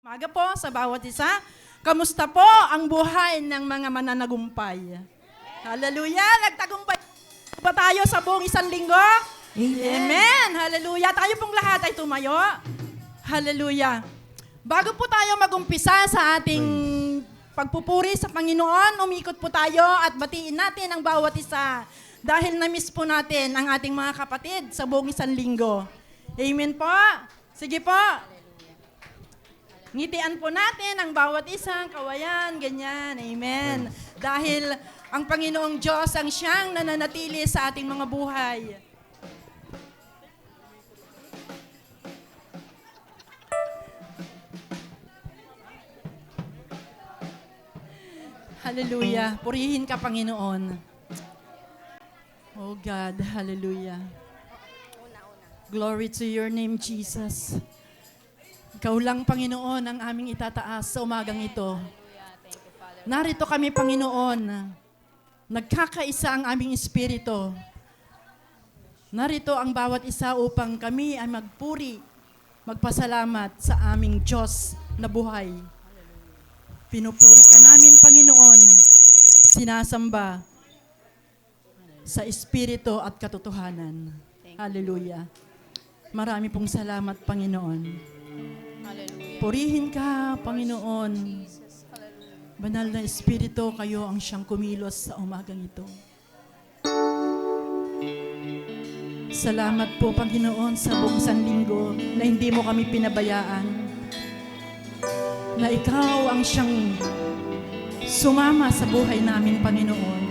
Maga po sa bawat isa. Kamusta po ang buhay ng mga mananagumpay? Hallelujah! Nagtagumpay ba tayo sa buong isang linggo? Amen! Hallelujah! Tayo pong lahat ay tumayo. Hallelujah! Bago po tayo magumpisa sa ating pagpupuri sa Panginoon, umikot po tayo at batiin natin ang bawat isa dahil na-miss po natin ang ating mga kapatid sa buong isang linggo. Amen po! Sige po! Ngitian po natin ang bawat isang kawayan, ganyan. Amen. Dahil ang Panginoong Diyos ang siyang nananatili sa ating mga buhay. Hallelujah. Purihin ka, Panginoon. Oh God, hallelujah. Glory to your name, Jesus. Ikaw lang, Panginoon, ang aming itataas sa umagang ito. Narito kami, Panginoon. Nagkakaisa ang aming espiritu. Narito ang bawat isa upang kami ay magpuri, magpasalamat sa aming Diyos na buhay. Pinupuri ka namin, Panginoon. Sinasamba sa espiritu at katotohanan. Hallelujah. Marami pong salamat, Panginoon. Purihin ka, Panginoon. Banal na Espiritu, kayo ang siyang kumilos sa umagang ito. Salamat po, Panginoon, sa buong sanlinggo na hindi mo kami pinabayaan. Na ikaw ang siyang sumama sa buhay namin, Panginoon.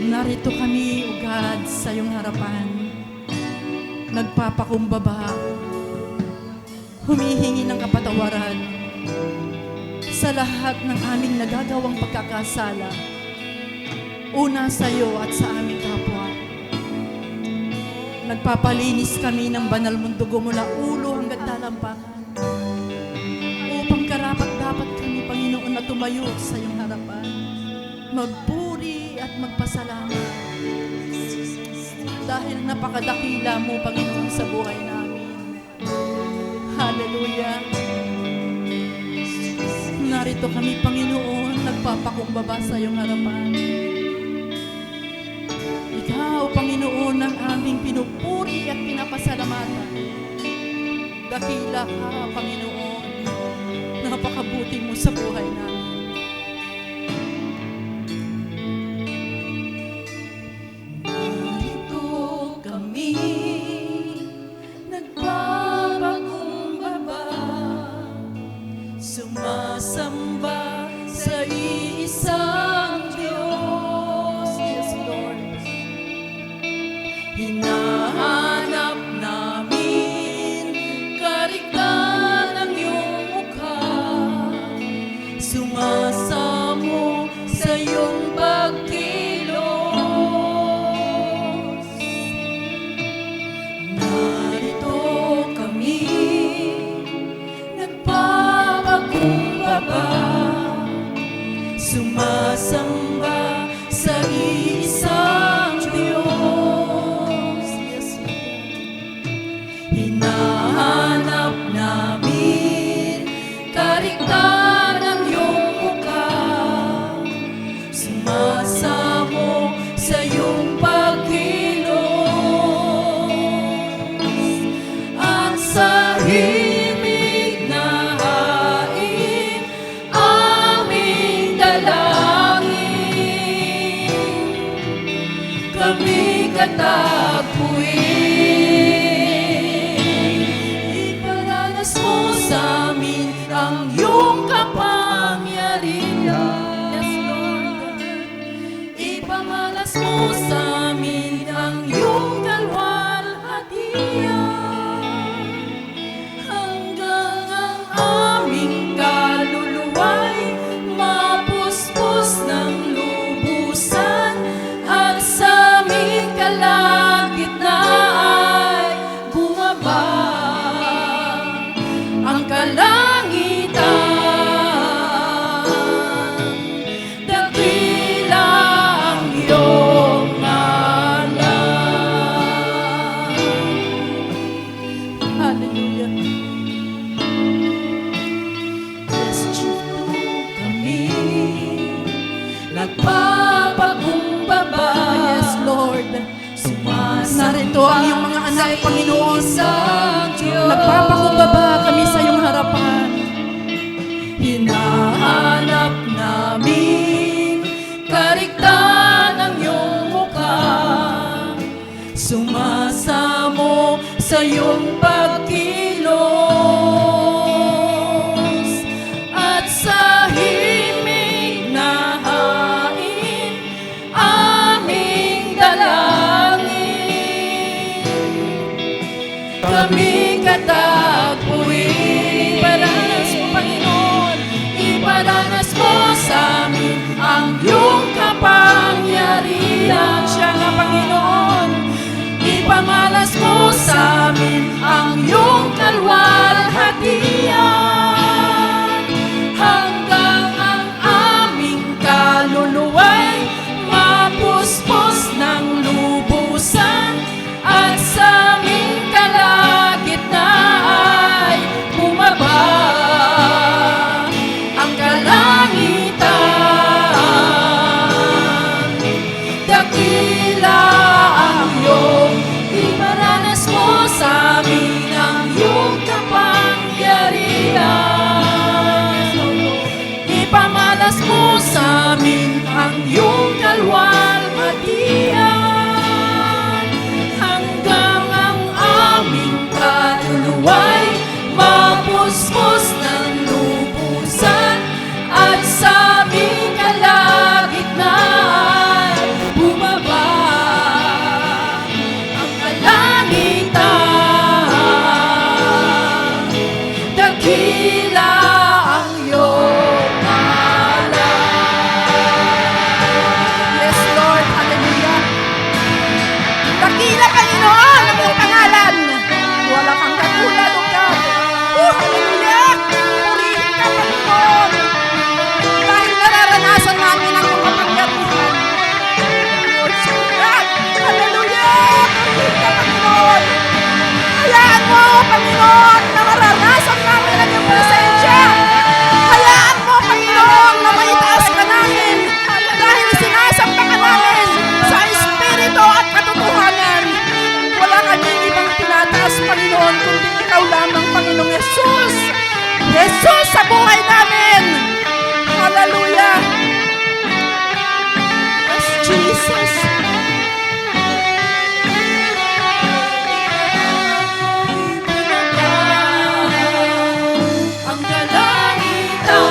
Narito kami, O God, sa iyong harapan. Nagpapakumbaba, humihingi ng kapatawaran sa lahat ng aming nagagawang pagkakasala, una sa iyo at sa aming kapwa. Nagpapalinis kami ng banal mong dugo mula ulo hanggang talampakan upang karapat-dapat kami, Panginoon, na tumayo sa iyong harapan, magpuri at magpasalamat dahil napakadakila mo, Panginoon, sa buhay namin. Hallelujah. Narito kami, Panginoon, nagpapakumbaba sa iyong harapan. Ikaw, Panginoon, ang aming pinupuri at pinapasalamatan. Dakila ka, Panginoon. Napakabuti mo sa buhay namin. Sumasamba sa iisang Diyos. Yes, Lord. Hinahanap namin kariktan ng iyong mukha. Sumasamo sa iyong pagkilos. Narito kami, sumasamba sa isang Diyos. Yes, Lord. Hinahanap namin kariktan ng iyong mukha. Sumasamo sa iyong pagkilos. Ang sahimig na hain aming dalangin. Kami katagpuin. Iparanas mo sa amin ang iyong kapangyarihan. Yes, Lord. Ipamalas mo sa amin ang iyong kalwalhatian. Hanggang ang aming kaluluwa'y mapuspos ng lubusan at sa aming kalagitnaan ay bumaba ang kalangitan. Dakila ang iyong Ito ang iyong mga anak, Panginoon. Isang Diyos. Nagpapakumbaba kami sa iyong harapan. Hinahanap namin kariktan ng iyong mukha. Sumasamo sa iyong pagkilos at sa himig na hain aming dalangin. Kami katagpuin, iparanas mo, Panginoon, iparanas mo sa amin ang iyong kapangyarihan. Siya nga, Panginoon, ipamalas mo sa amin ang iyong kalwalhatian. Hanggang ang aming kaluluwa'y mapuspos ng lubusan at sa aming kalagitnaan ay bumaba ang kalangitan. Dakila ang iyong iparanas mo sa amin ang iyong kapangyarihan. Ipamalas mo sa amin ang iyong kalwalhatian. Hanggang ang aming kaluluwa'y mapuspos ng lubusan at sa aming kalagitnaan bumaba ang kalangitan. Dakila ang iyong ngalan. Yes, Lord. Hallelujah. Dakila, Panginoon, ang iyong pangalan. Wala kang katulad, O God. Hallelujah. Purihin ka, Panginoon. Dahil nararanasan namin ang iyong kapangyarihan. Lord, God. Hallelujah. Purihin ka, Panginoon. Hayaan mo, Panginoon, na maranasan namin ang iyong presensya. Hayaan mo, Panginoon, na maitaas ka namin. Dahil sinasamba ka namin sa Espiritu at katotohanan. Wala kaming ibang tinataas, Panginoon, kundi ikaw lamang, Panginoong Jesus. Jesus sa buhay namin. Hallelujah. Yes, Jesus. Ang kalangitan,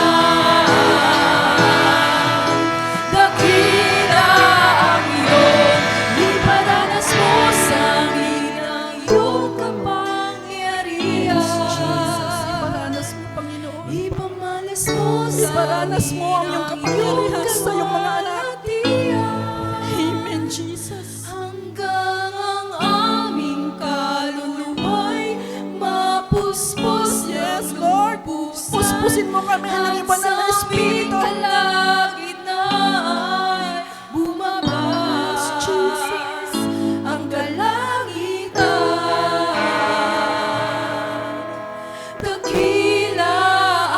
dakila ang iyong iparanas mo sa amin ang iyong kapangyarihan. Iparanas mo, Panginoon. Ipamalas mo sa Iparanas mo ang iyong kapangyarihan sa iyong mga anak. kalwalhatian. Amen, Jesus. Hanggang ang aming kaluluwa'y mapuspos. Yes, Lord. Puspusin mo kami ng iba na Espiritu. Kalagitnaan bumaba Jesus. ang kalangitan. Dakila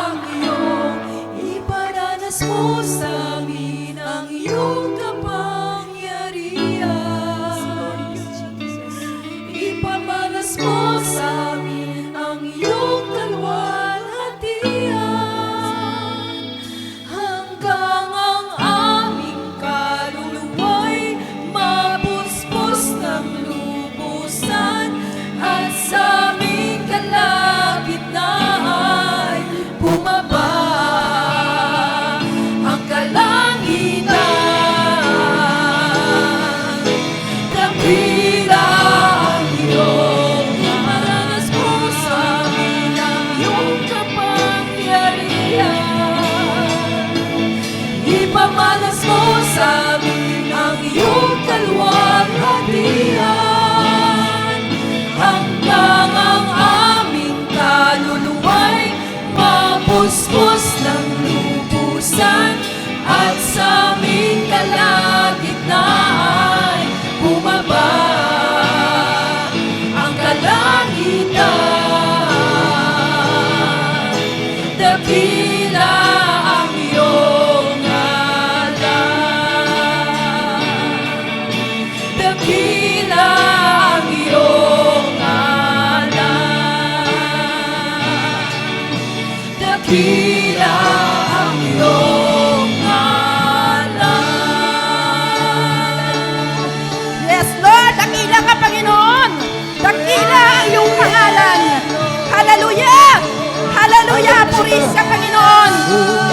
ang iyong iparanas mo sa amin ang iyong kapangyarihan. Ipamalas mo sa amin ang iyong kalwalhatian. dakila ang iyong Yes, Lord, dakila ka, Panginoon. Dakila ang iyong pangalan. Hallelujah! Hallelujah! Puris ka, Panginoon.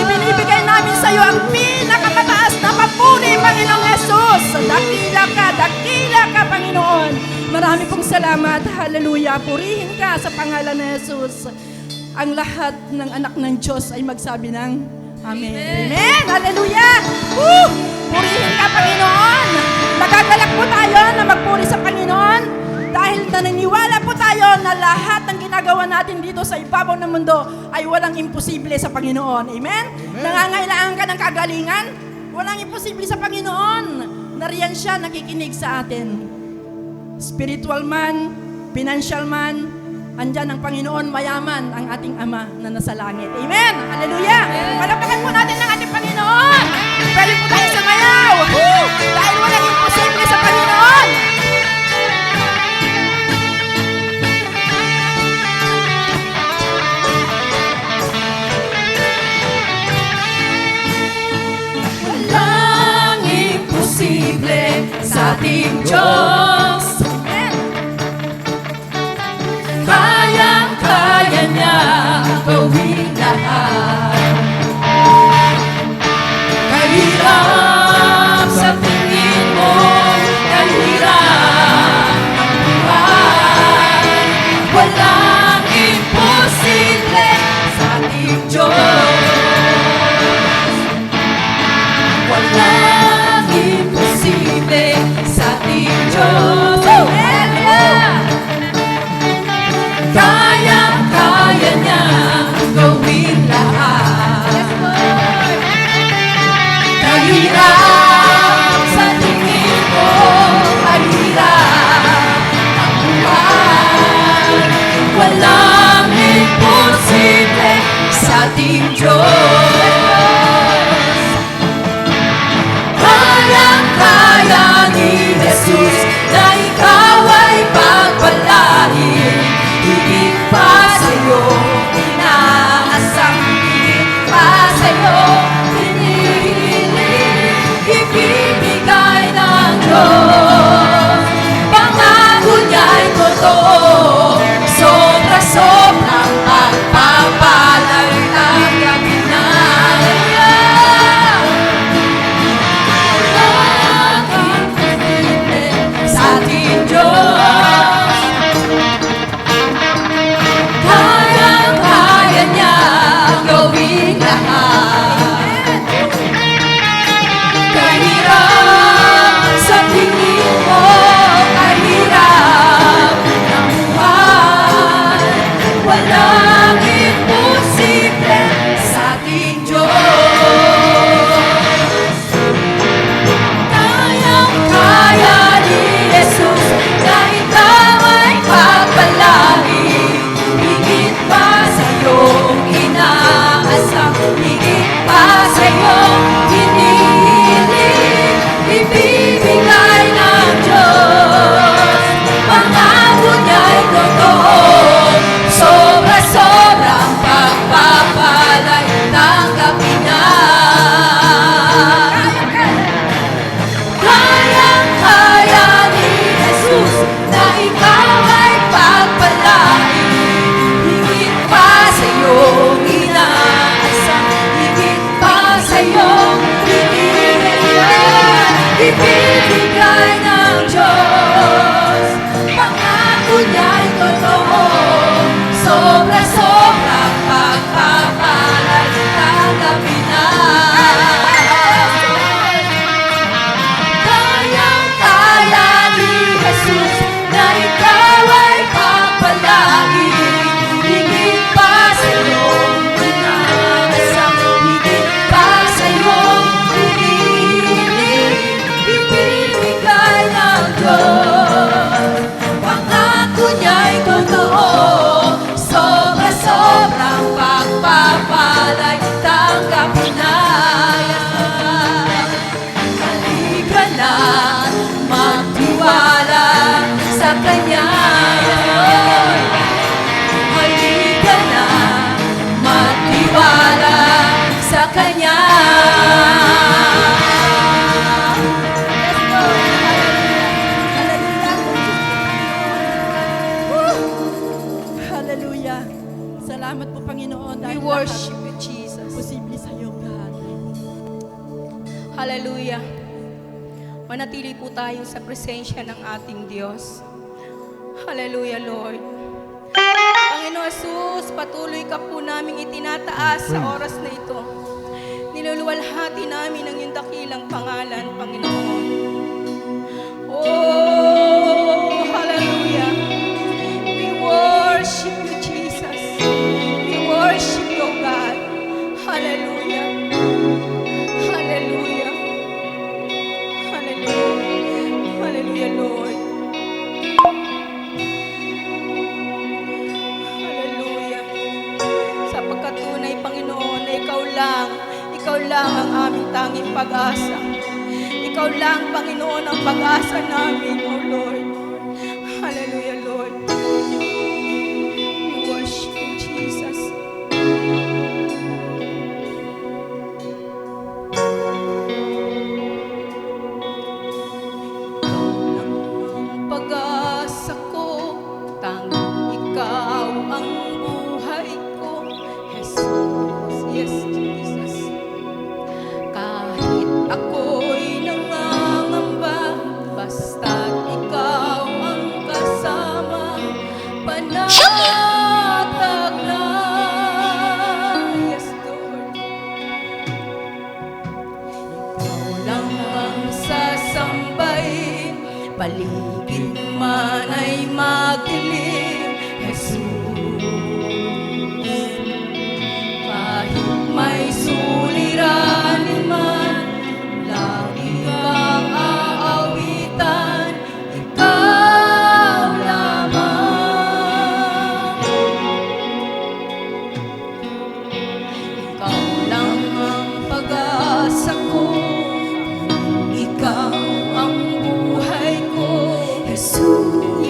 Ibinibigay namin sa iyo ang pinakamataas na papuri, Panginoong Jesus. Dakila ka, Panginoon. Marami pong salamat. Hallelujah! Purihin ka sa pangalan ni Jesus. Ang lahat ng anak ng Diyos ay magsabi ng Amen. Amen! Hallelujah! Woo! Purihin ka, Panginoon. Nagagalak po tayo na magpuri sa Panginoon dahil naniniwala po tayo na lahat ng ginagawa natin dito sa ibabaw ng mundo ay walang imposible sa Panginoon. Amen? Nangangailangan ka ng kagalingan? Walang imposible sa Panginoon. Nariyan siya, nakikinig sa atin. Spiritual man, financial man, andyan ang Panginoon, mayaman ang ating Ama na nasa langit. Amen! Hallelujah! Palakpakan po natin ang ating Panginoon! Pwede po tayo sumayaw! Woo! Dahil walang imposible sa Panginoon! Walang imposible sa ating Diyos. Kayang-kaya niya gawin lahat. Kahirap sa tingin mo, kahirap ang buhay. Walang imposible sa ating Diyos. Walang imposible sa ating Diyos. Kaya-kaya niya gawin lahat. Kahirap sa tingin mo, kahirap ang buhay. Walang imposible sa ating Diyos. Kayang-kaya ni Jesus na ikaw ay pagpalain. Higit pa sa'yo, inaasang higit pa sa'yo, hinihiling, ibibigay ng Diyos. Pangako niya'y totoo, sobra-sobrang pagpapalay ng gabi na iyan. Nakikipili sa ating Diyos. Kaya niya gawin lahat. Kahirap sa tingin manatili po tayo sa presensya ng ating Diyos. Hallelujah, Lord. Panginoon Jesus, patuloy ka po naming itinataas sa oras na ito. Niluluwalhati namin ang iyong dakilang pangalan, Panginoon. Oh, hallelujah. We worship you, Jesus. We worship you, God. Hallelujah. Hallelujah. Hallelujah. Hallelujah, Lord. Hallelujah. Sapagkat tunay, Panginoon, na ikaw lang ang aming tanging pag-asa. Ikaw lang, Panginoon, ang pag-asa namin, O Lord. Hallelujah, Lord. We worship you, Jesus. Pag-asa ko, tanging ikaw ang buhay ko. Jesus, yes, Jesus. Kahit ako'y nangangamba, basta't ikaw ang kasama, panatag na. Yes, Lord. Ikaw lang ang sasambahin, paligid man ay magdilim, Jesus. Kahit may suliranin man, lagi kang aawitan, ikaw lamang. Ikaw lang ang pag-asa ko, ikaw ang buhay ko, Jesus.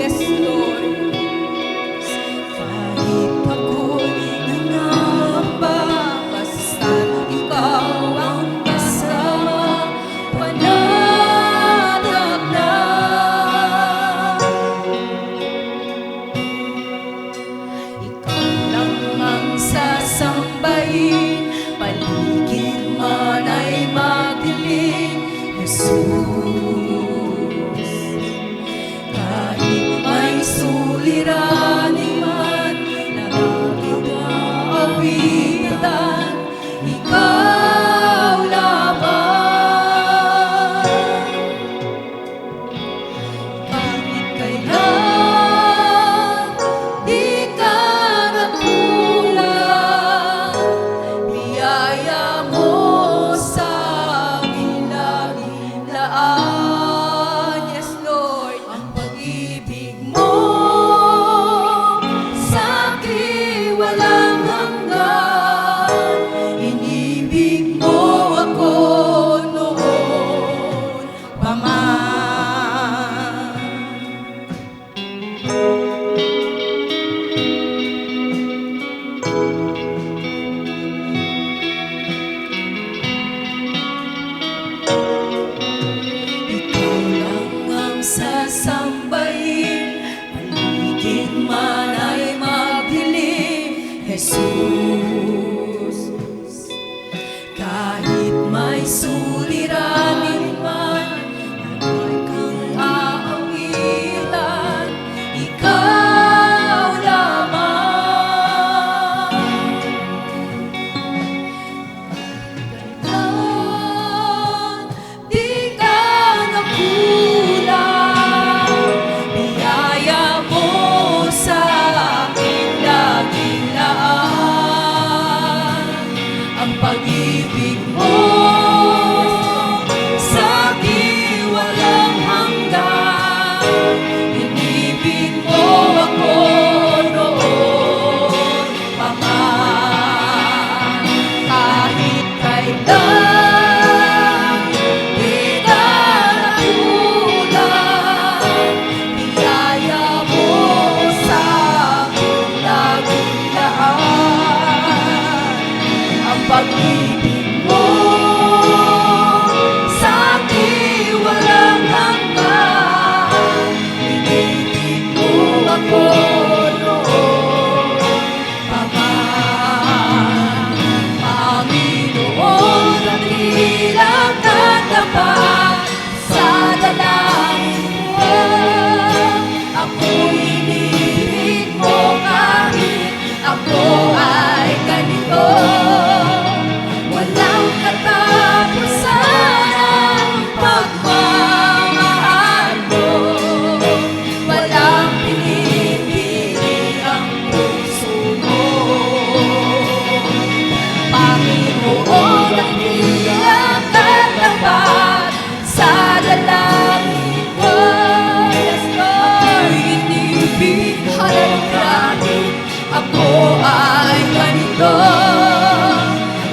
mo ay ganito,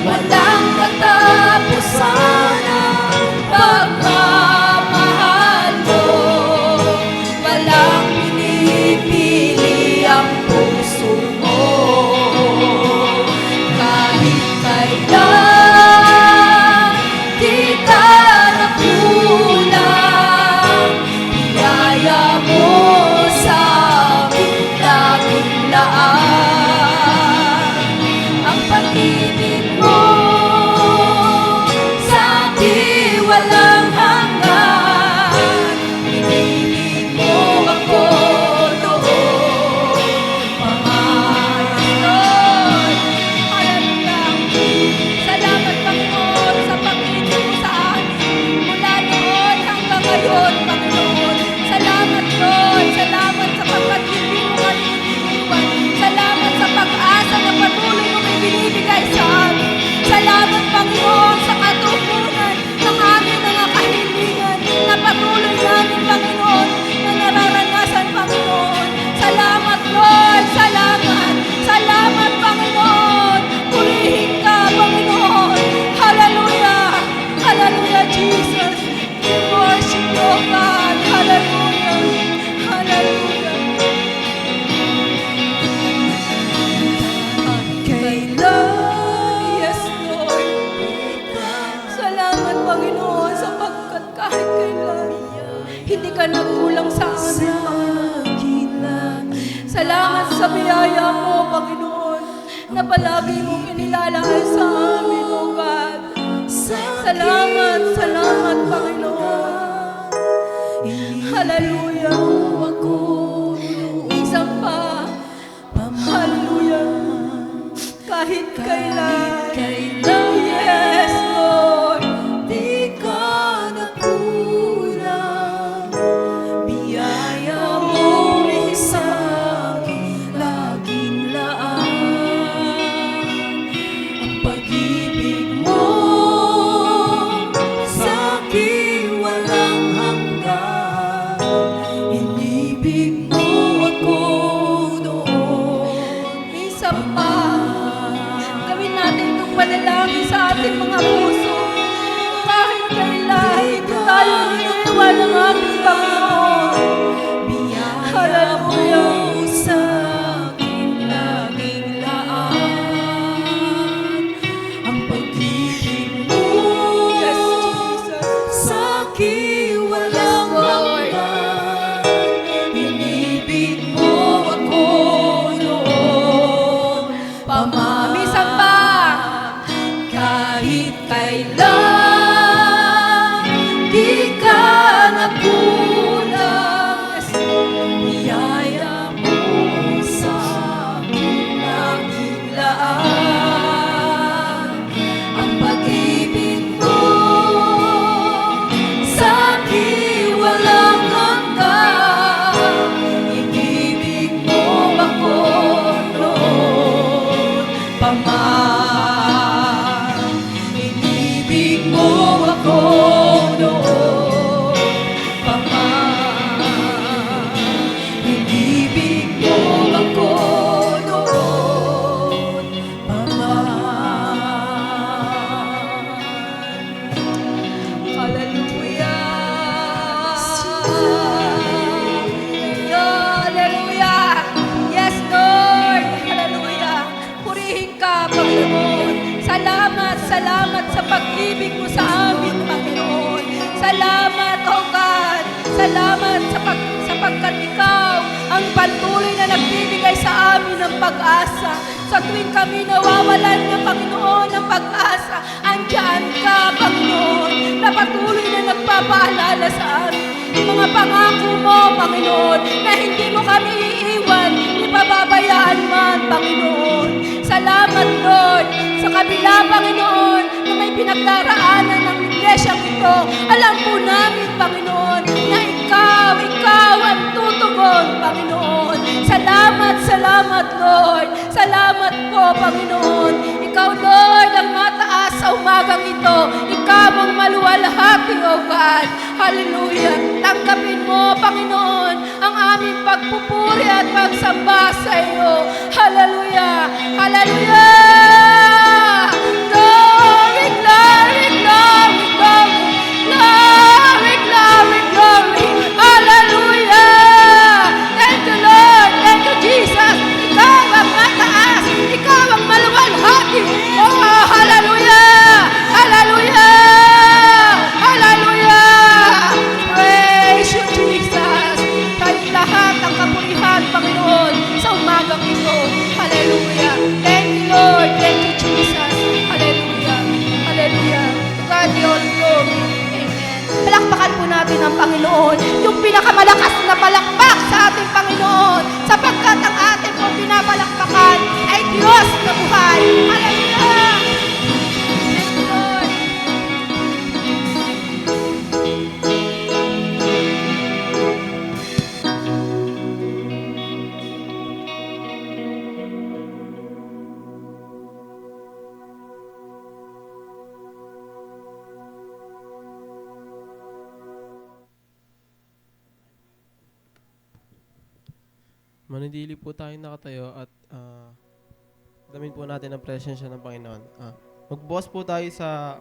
walang katapusan ang pagmamahal mo, walang pinipili ang puso mo, kahit kailan di ka nakulang, biyaya mo sa aking laging laan, ang pag-ibig mo sa akin walang hanggan, inibig mo ako noon pangayon. Hallelujah. Salamat Panginoon sa pag-ibig mo sa amin mula noon hanggang ngayon, Panginoon. Salamat Lord, salamat sa pagpag-ibig mo kami iniiwan. Salamat sa pag-asa na patuloy mo binibigay sa amin. Salamat Panginoon sa katugunan ng aming mga kahilingan na patuloy namin, Panginoon, na nararanasan, Panginoon. Salamat Lord, salamat. Salamat Panginoon. Purihin ka, Panginoon. Hallelujah. Hallelujah, Jesus. We worship you, O God. Hallelujah. Hallelujah. Kailan, yes Lord. Salamat Panginoon sapagkat kahit kailan hindi ka nagkulang sa amin, Panginoon. Salamat sa biyaya mo, Panginoon, na palagi mong inilalaan sa amin, O God. Salamat, salamat, Panginoon. Hallelujah. Isang pa. Hallelujah. Kahit kailan. Yes, Lord. Di ka nakulang. Biyaya mo sa aking laging laan. Ang pag-ibig mo sa akin walang hanggan. Inibig mo ako noon. Isa pa. Gawin natin itong panalangin sa ating mga puso. Kahit kailan, hindi tayo iniiwan ng ating Panginoon. Biyaya mo sa aking laging laan. Ang pag-ibig mo, yes, Jesus, sa akin walang hanggan. Inibig mo ako noon pamamisan pa. Kahit kailan di ka nakulang, biyaya mo sa aking laging laan. Ang pag-ibig mo sa akin walang hanggan. Inibig mo ako noon paman. Inibig mo ako noon paman. Inibig mo ako noon paman. Hallelujah. Hallelujah. Yes, Lord. Hallelujah. Purihin ka, Panginoon. Salamat, salamat sa pag-ibig mo sa amin, Panginoon. Salamat, O God. Salamat sapagkat ikaw ang patuloy na nagbibigay sa amin ng pag-asa. Sa tuwing kami nawawalan ng Panginoon ng pag-asa, andyan ka, Panginoon, na patuloy na nagpapaalala sa amin yung mga pangako mo, Panginoon, na hindi mo kami iiwan, ipababayaan man, Panginoon. Salamat, Lord, sa kabila, Panginoon, na may pinagdaraanan ng iglesia ito. Alam po namin, Panginoon, na ikaw ang tutugon, Panginoon. Salamat, salamat, Lord. Salamat po, Panginoon. Ikaw, Lord, ang mataas sa umagang ito. Ikaw ang maluwalhati, O God. Hallelujah. tanggapin mo, Panginoon, ang aming pagpupuri at pagsamba sa iyo. Hallelujah! Hallelujah! Glory, glory, glory, glory, glory, glory, glory. Hallelujah! Thank you, Lord. Thank you, Jesus. Ikaw ang mataas. Ikaw ang maluwalhati. Oh, hallelujah! Hallelujah! Hallelujah! Praise you, Jesus. Kahit lahat ang kapurihan, Panginoon, sa umagang ito. Hallelujah. Thank you, Lord. Thank you, Jesus. Hallelujah. Hallelujah. To God be all glory. Amen. Palakpakan po natin ang Panginoon. Yung pinakamalakas na palakpak sa ating Panginoon. Sapagkat ang ating pong pinapalakpakan ay Diyos na buhay. Hallelujah. Thank you, Lord. Manatili po tayo nakatayo at damin po natin ang presensya ng Panginoon. Magbukas po tayo sa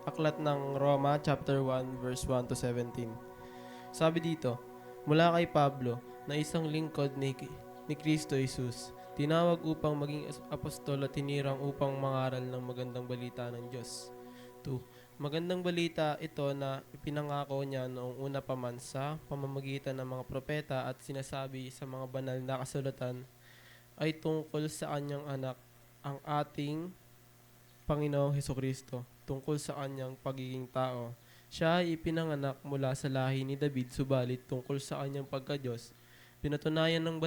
aklat ng Roma chapter 1 verse 1 to 17. Sabi dito, mula kay Pablo na isang lingkod ni Kristo Jesus, tinawag upang maging apostol at tinirang upang mangaral ng magandang balita ng Diyos. 2. Magandang balita ito na ipinangako niya noong una pa man sa pamamagitan ng mga propeta at sinasabi sa mga banal na kasulatan ay tungkol sa kanyang anak, ang ating Panginoong Hesukristo, tungkol sa kanyang pagiging tao. Siya ay ipinanganak mula sa lahi ni David, subalit tungkol sa kanyang pagka-Diyos, pinatunayan ng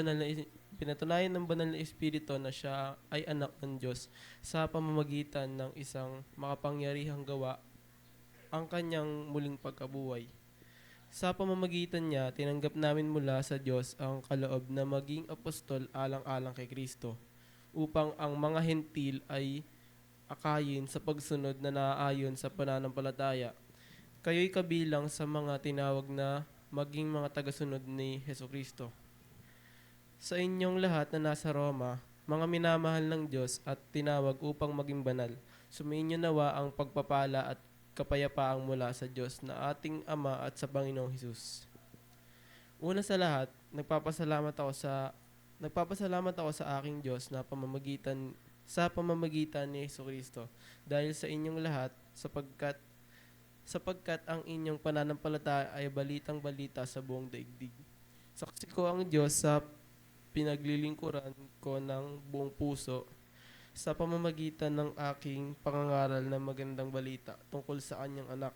banal na Espiritu na siya ay anak ng Diyos sa pamamagitan ng isang makapangyarihang gawa, ang kanyang muling pagkabuhay. Sa pamamagitan niya, tinanggap namin mula sa Diyos ang kaloob na maging apostol alang-alang kay Kristo, upang ang mga hentil ay akayin sa pagsunod na naaayon sa pananampalataya. Kayo'y kabilang sa mga tinawag na maging mga tagasunod ni Hesukristo. Sa inyong lahat na nasa Roma, mga minamahal ng Diyos at tinawag upang maging banal, sumainyo nawa ang pagpapala at kapayapaang mula sa Diyos na ating Ama at sa Panginoong Hesus. Una sa lahat, nagpapasalamat ako sa aking Diyos na pamamagitan ni Hesukristo dahil sa inyong lahat sapagkat ang inyong pananampalataya ay balitang balita sa buong daigdig. Saksi ko ang Diyos sa pinaglilingkuran ko ng buong puso sa pamamagitan ng aking pangangaral ng magandang balita tungkol sa kanyang anak.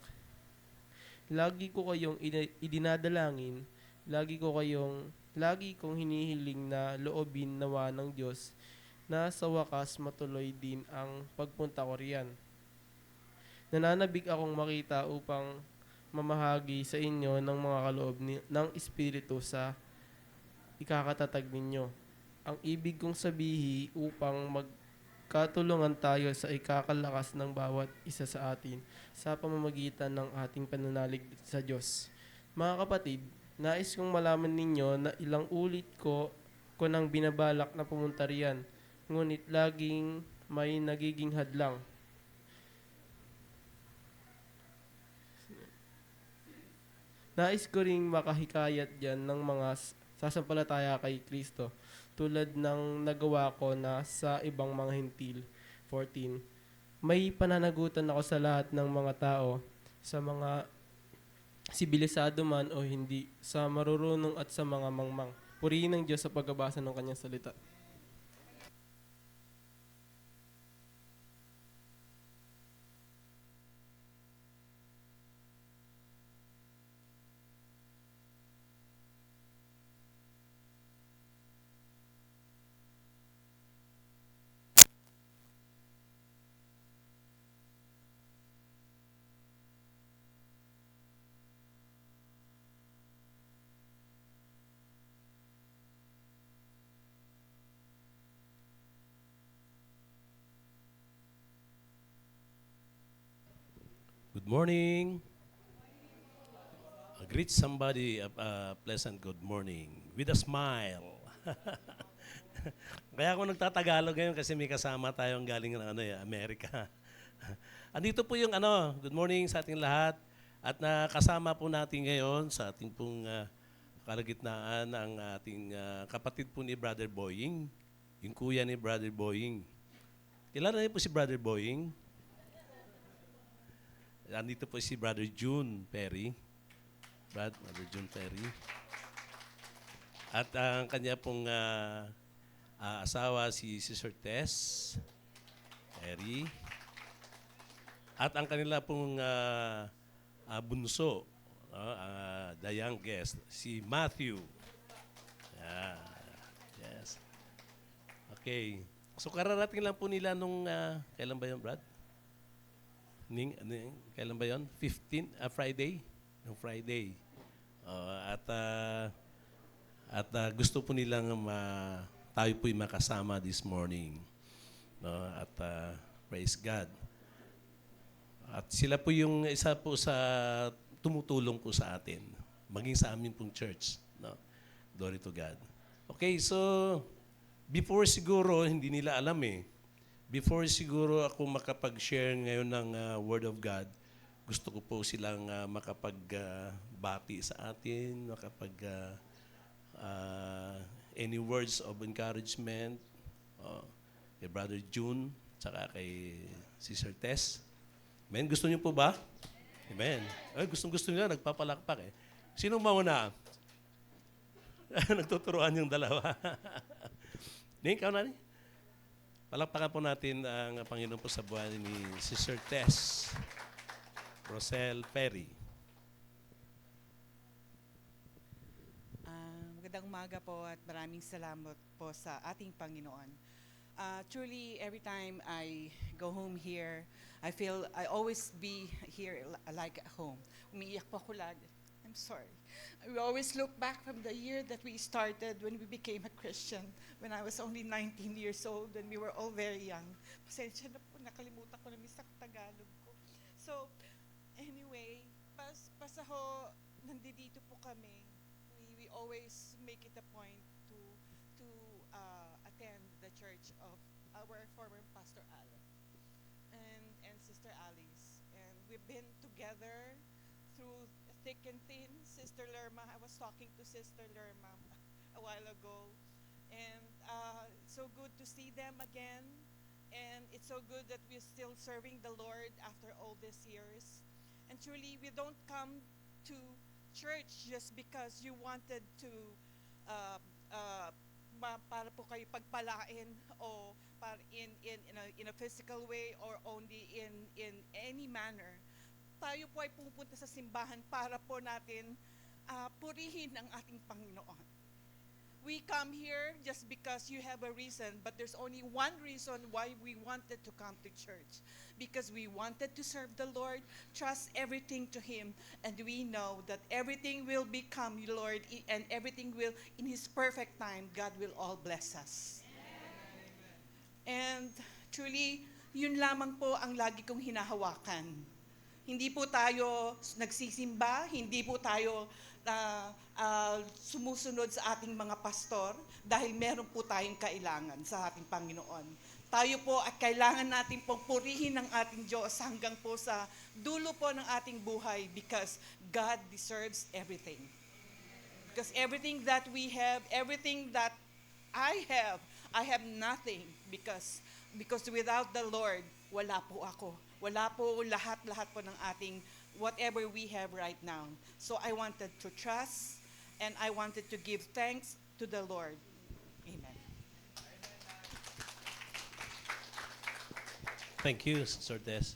Lagi ko kayong idinadalangin, lagi kong hinihiling na loobin nawa ng Diyos na sa wakas matuloy din ang pagpunta ko riyan. Nananabik akong makita upang mamahagi sa inyo ng mga kaloob ng Espiritu sa ikakatatag ninyo. Ang ibig kong sabihin upang magkatulungan tayo sa ikakalakas ng bawat isa sa atin sa pamamagitan ng ating pananalig sa Diyos. Mga kapatid, nais kong malaman ninyo na ilang ulit ko nang binabalak na pumunta riyan, ngunit laging may nagiging hadlang. Nais ko ring makahikayat diyan ng mga sasampalataya kay Kristo, tulad ng nagawa ko na sa ibang mga hentil. 14. May pananagutan ako sa lahat ng mga tao, sa mga sibilisado man o hindi, sa marurunong at sa mga mangmang. Purihin ng Diyos sa pagbabasa ng kanyang salita. Good morning. Greet somebody a pleasant good morning with a smile. Kaya ako nagtatagalog ngayon kasi may kasama tayong galing ng Amerika. Andito po yung good morning sa ating lahat. At nakasama po natin ngayon sa ating pong kalagitnaan ang ating kapatid po ni Brother Boying, yung kuya ni Brother Boying. Kilala niyo po si Brother Boying? Andito po si Brother June Perry. Brother June Perry. At ang kanya pong asawa si Sister Tess Perry. At ang kanila pong bunso, the youngest, si Matthew. Yeah. Yes. Okay. So kararating lang po nila nung, kailan ba yun, Brad? Kailan ba yun? 15? Friday? Nung Friday. At gusto po nilang tayo po'y makasama this morning. At praise God. At sila po yung isa po sa tumutulong po sa atin. Maging sa amin pong church. No? Glory to God. Okay, so before siguro, hindi nila alam before siguro ako makapag-share ngayon ng Word of God, gusto ko po silang makapagbati sa atin, any words of encouragement kay Brother June, tsaka kay Sister Tess. Amen? Gusto niyo po ba? Amen. Ay, gusto nila, nagpapalakpak Sino mauna? Nagtuturuan yung dalawa. Ikaw na palakpakan po natin ang Panginoon po sa buhay ni Sister Tess Rosel Perry. Magandang umaga po at maraming salamat po sa ating Panginoon. Truly, every time I go home here, I feel I always be here like at home. Umiiyak po ako lagi. I'm sorry. We always look back from the year that we started when we became a Christian, when I was only 19 years old and we were all very young. Pasensya na po, nakalimutan ko na minsan Tagalog ko. So, anyway, pasaho, nandito po kami. We always make it a point to attend the church of our former Pastor Alan and Sister Alice. And we've been together through thick and thin. Sister Lerma, I was talking to Sister Lerma a while ago. And it's so good to see them again. And it's so good that we're still serving the Lord after all these years. And truly, we don't come to church just because you wanted to para po kayo pagpalain o para in a physical way or only in any manner. Tayo po ay pupunta sa simbahan para po natin purihin ang ating Panginoon. We come here just because you have a reason, but there's only one reason why we wanted to come to church. Because we wanted to serve the Lord, trust everything to Him, and we know that everything will become, Lord, and everything will, in His perfect time, God will all bless us. And truly, yun lamang po ang lagi kong hinahawakan. Hindi po tayo nagsisimba, hindi po tayo sumusunod sa ating mga pastor dahil meron po tayong kailangan sa ating Panginoon. Tayo po at kailangan natin pong purihin ang ating Diyos hanggang po sa dulo po ng ating buhay because God deserves everything. Because everything that we have, everything that I have nothing because without the Lord, wala po ako. Wala po lahat po ng ating whatever we have right now. So I wanted to trust and I wanted to give thanks to the Lord. Amen. Thank you, Sister Tess.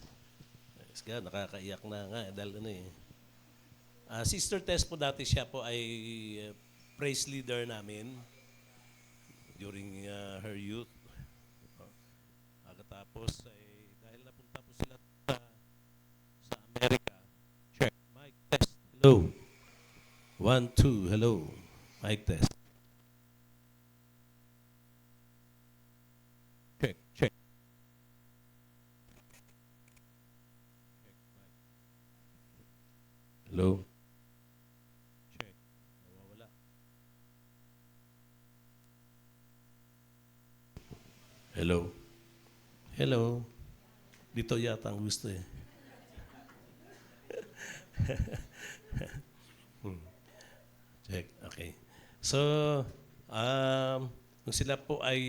Praise God, nakakaiyak na nga. Dahil Sister Tess po dati siya po ay praise leader namin during her youth. Pagkatapos dahil napunta po sila sa Amerika. Check. Mic test. Hello. 1, 2. Hello. Mic test. Check. Check. Hello. Hello? Hello? Dito yata ang gusto eh. Check. Okay. So, nung sila po ay,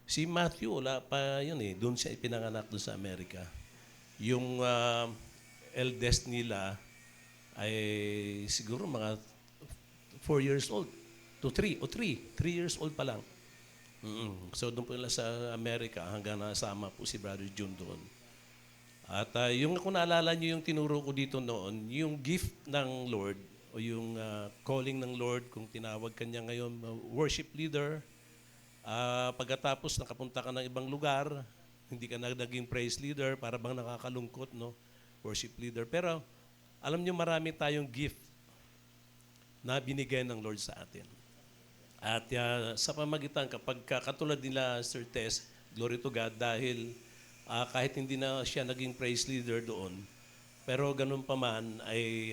si Matthew, wala pa yun eh. Doon siya ipinanganak doon sa Amerika. Yung eldest nila ay siguro mga 4 years old to 3 o 3 years old pa lang. So doon po nila sa Amerika hanggang nasama po si Brother June doon. At yung kung naalala niyo yung tinuro ko dito noon, yung gift ng Lord o yung calling ng Lord, kung tinawag kanya ngayon worship leader, pagkatapos nakapunta ka ng ibang lugar, hindi ka na naging praise leader, para bang nakakalungkot, no? Worship leader. Pero alam niyo marami tayong gift na binigay ng Lord sa atin. At sa pamagitan, kapag katulad nila Sir Tess, glory to God, dahil kahit hindi na siya naging praise leader doon, pero ganun pa man, ay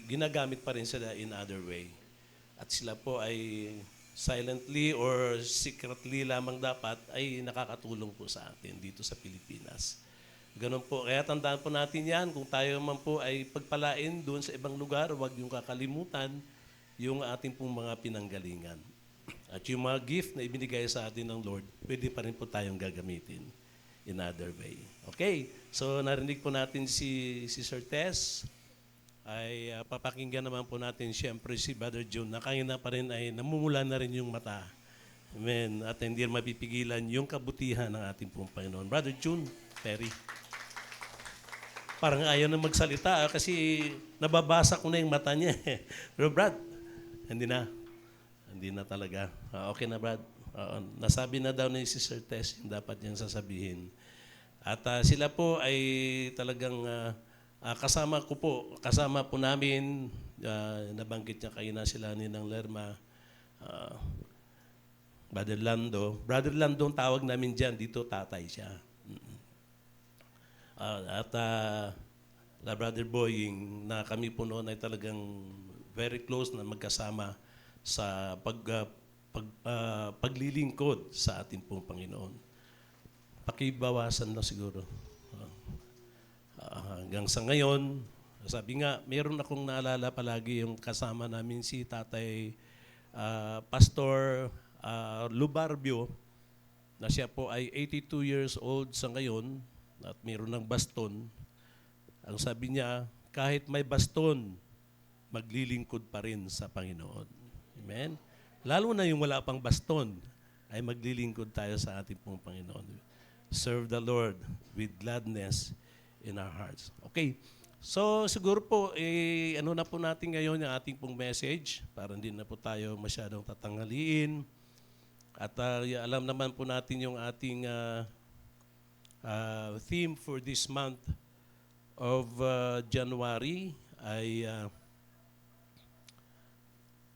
ginagamit pa rin sila in other way. At sila po ay silently or secretly lamang dapat ay nakakatulong po sa atin dito sa Pilipinas. Ganun po. Kaya tandaan po natin yan, kung tayo man po ay pagpalain doon sa ibang lugar, huwag yung kakalimutan yung ating pong mga pinanggalingan. At yung mga gift na ibinigay sa atin ng Lord, pwede pa rin po tayong gagamitin in other way. Okay, so narinig po natin si Sir Tess. Ay papakinggan naman po natin siyempre si Brother June, na kanina pa rin ay namumula na rin yung mata. Amen. At hindi mapipigilan yung kabutihan ng ating pong Panginoon. Brother June, Perry. Parang ayaw na magsalita kasi nababasa ko na yung mata niya. Pero Brad, hindi na talaga. Okay na Brad. Nasabi na daw ni si Sir Tess yung dapat niyang sasabihin. At sila po ay talagang kasama po namin, nabanggit niya kayo na sila ni Nang Lerma, Brother Lando. Brother Lando ang tawag namin dyan, dito tatay siya. At la Brother Boying, na kami po noon ay talagang very close na magkasama sa paglilingkod sa ating pong Panginoon. Pakibawasan na siguro. Hanggang sa ngayon, sabi nga, meron akong naalala palagi yung kasama namin si Tatay Pastor Lubarbio, na siya po ay 82 years old sa ngayon at meron ng baston. Ang sabi niya, kahit may baston, maglilingkod pa rin sa Panginoon. Amen? Lalo na yung wala pang baston, ay maglilingkod tayo sa ating pong Panginoon. Serve the Lord with gladness in our hearts. Okay. So siguro po, ano na po natin ngayon yung ating pong message para hindi na po tayo masyadong tatanghaliin. At alam naman po natin yung ating theme for this month of January ay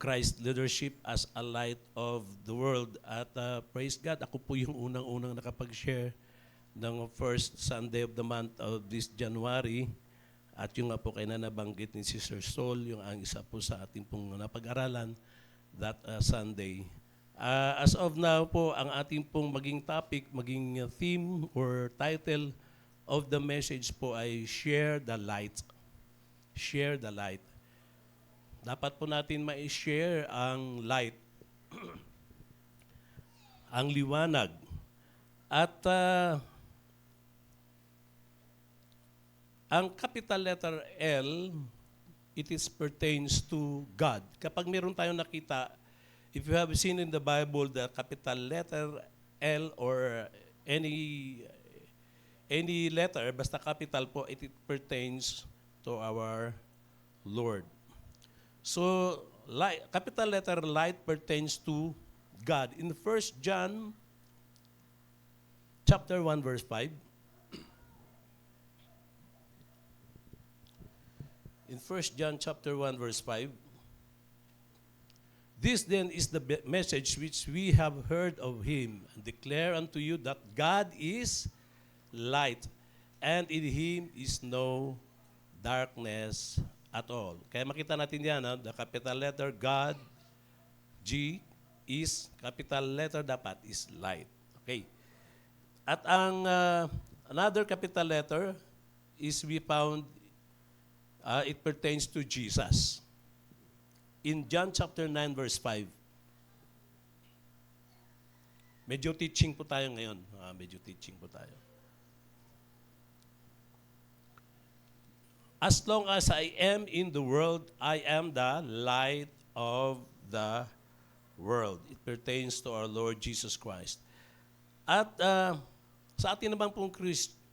Christ leadership as a light of the world. At praise God, ako po yung unang-unang nakapag-share ng first Sunday of the month of this January. At yung nga po kayo na nabanggit ni Sister Sol, yung ang isa po sa ating pong napag-aralan that Sunday. As of now po, ang ating pong maging topic, maging theme or title of the message po ay Share the Light. Share the Light. Dapat po natin ma-share ang light, ang liwanag. At ang capital letter L, it is pertains to God. Kapag meron tayong nakita, if you have seen in the Bible the capital letter L or any letter, basta capital po, it pertains to our Lord. So, capital letter light pertains to God. In 1 John chapter 1 verse 5, in 1 John chapter 1 verse 5, this then is the message which we have heard of him and declare unto you that God is light, and in him is no darkness at all. Kaya makita natin yan, the capital letter God, G, is, capital letter dapat is light. Okay. At ang another capital letter is we found it pertains to Jesus. In John chapter 9 verse 5. Medyo teaching po tayo ngayon. Medyo teaching po tayo. As long as I am in the world, I am the light of the world. It pertains to our Lord Jesus Christ. At sa atin naman pong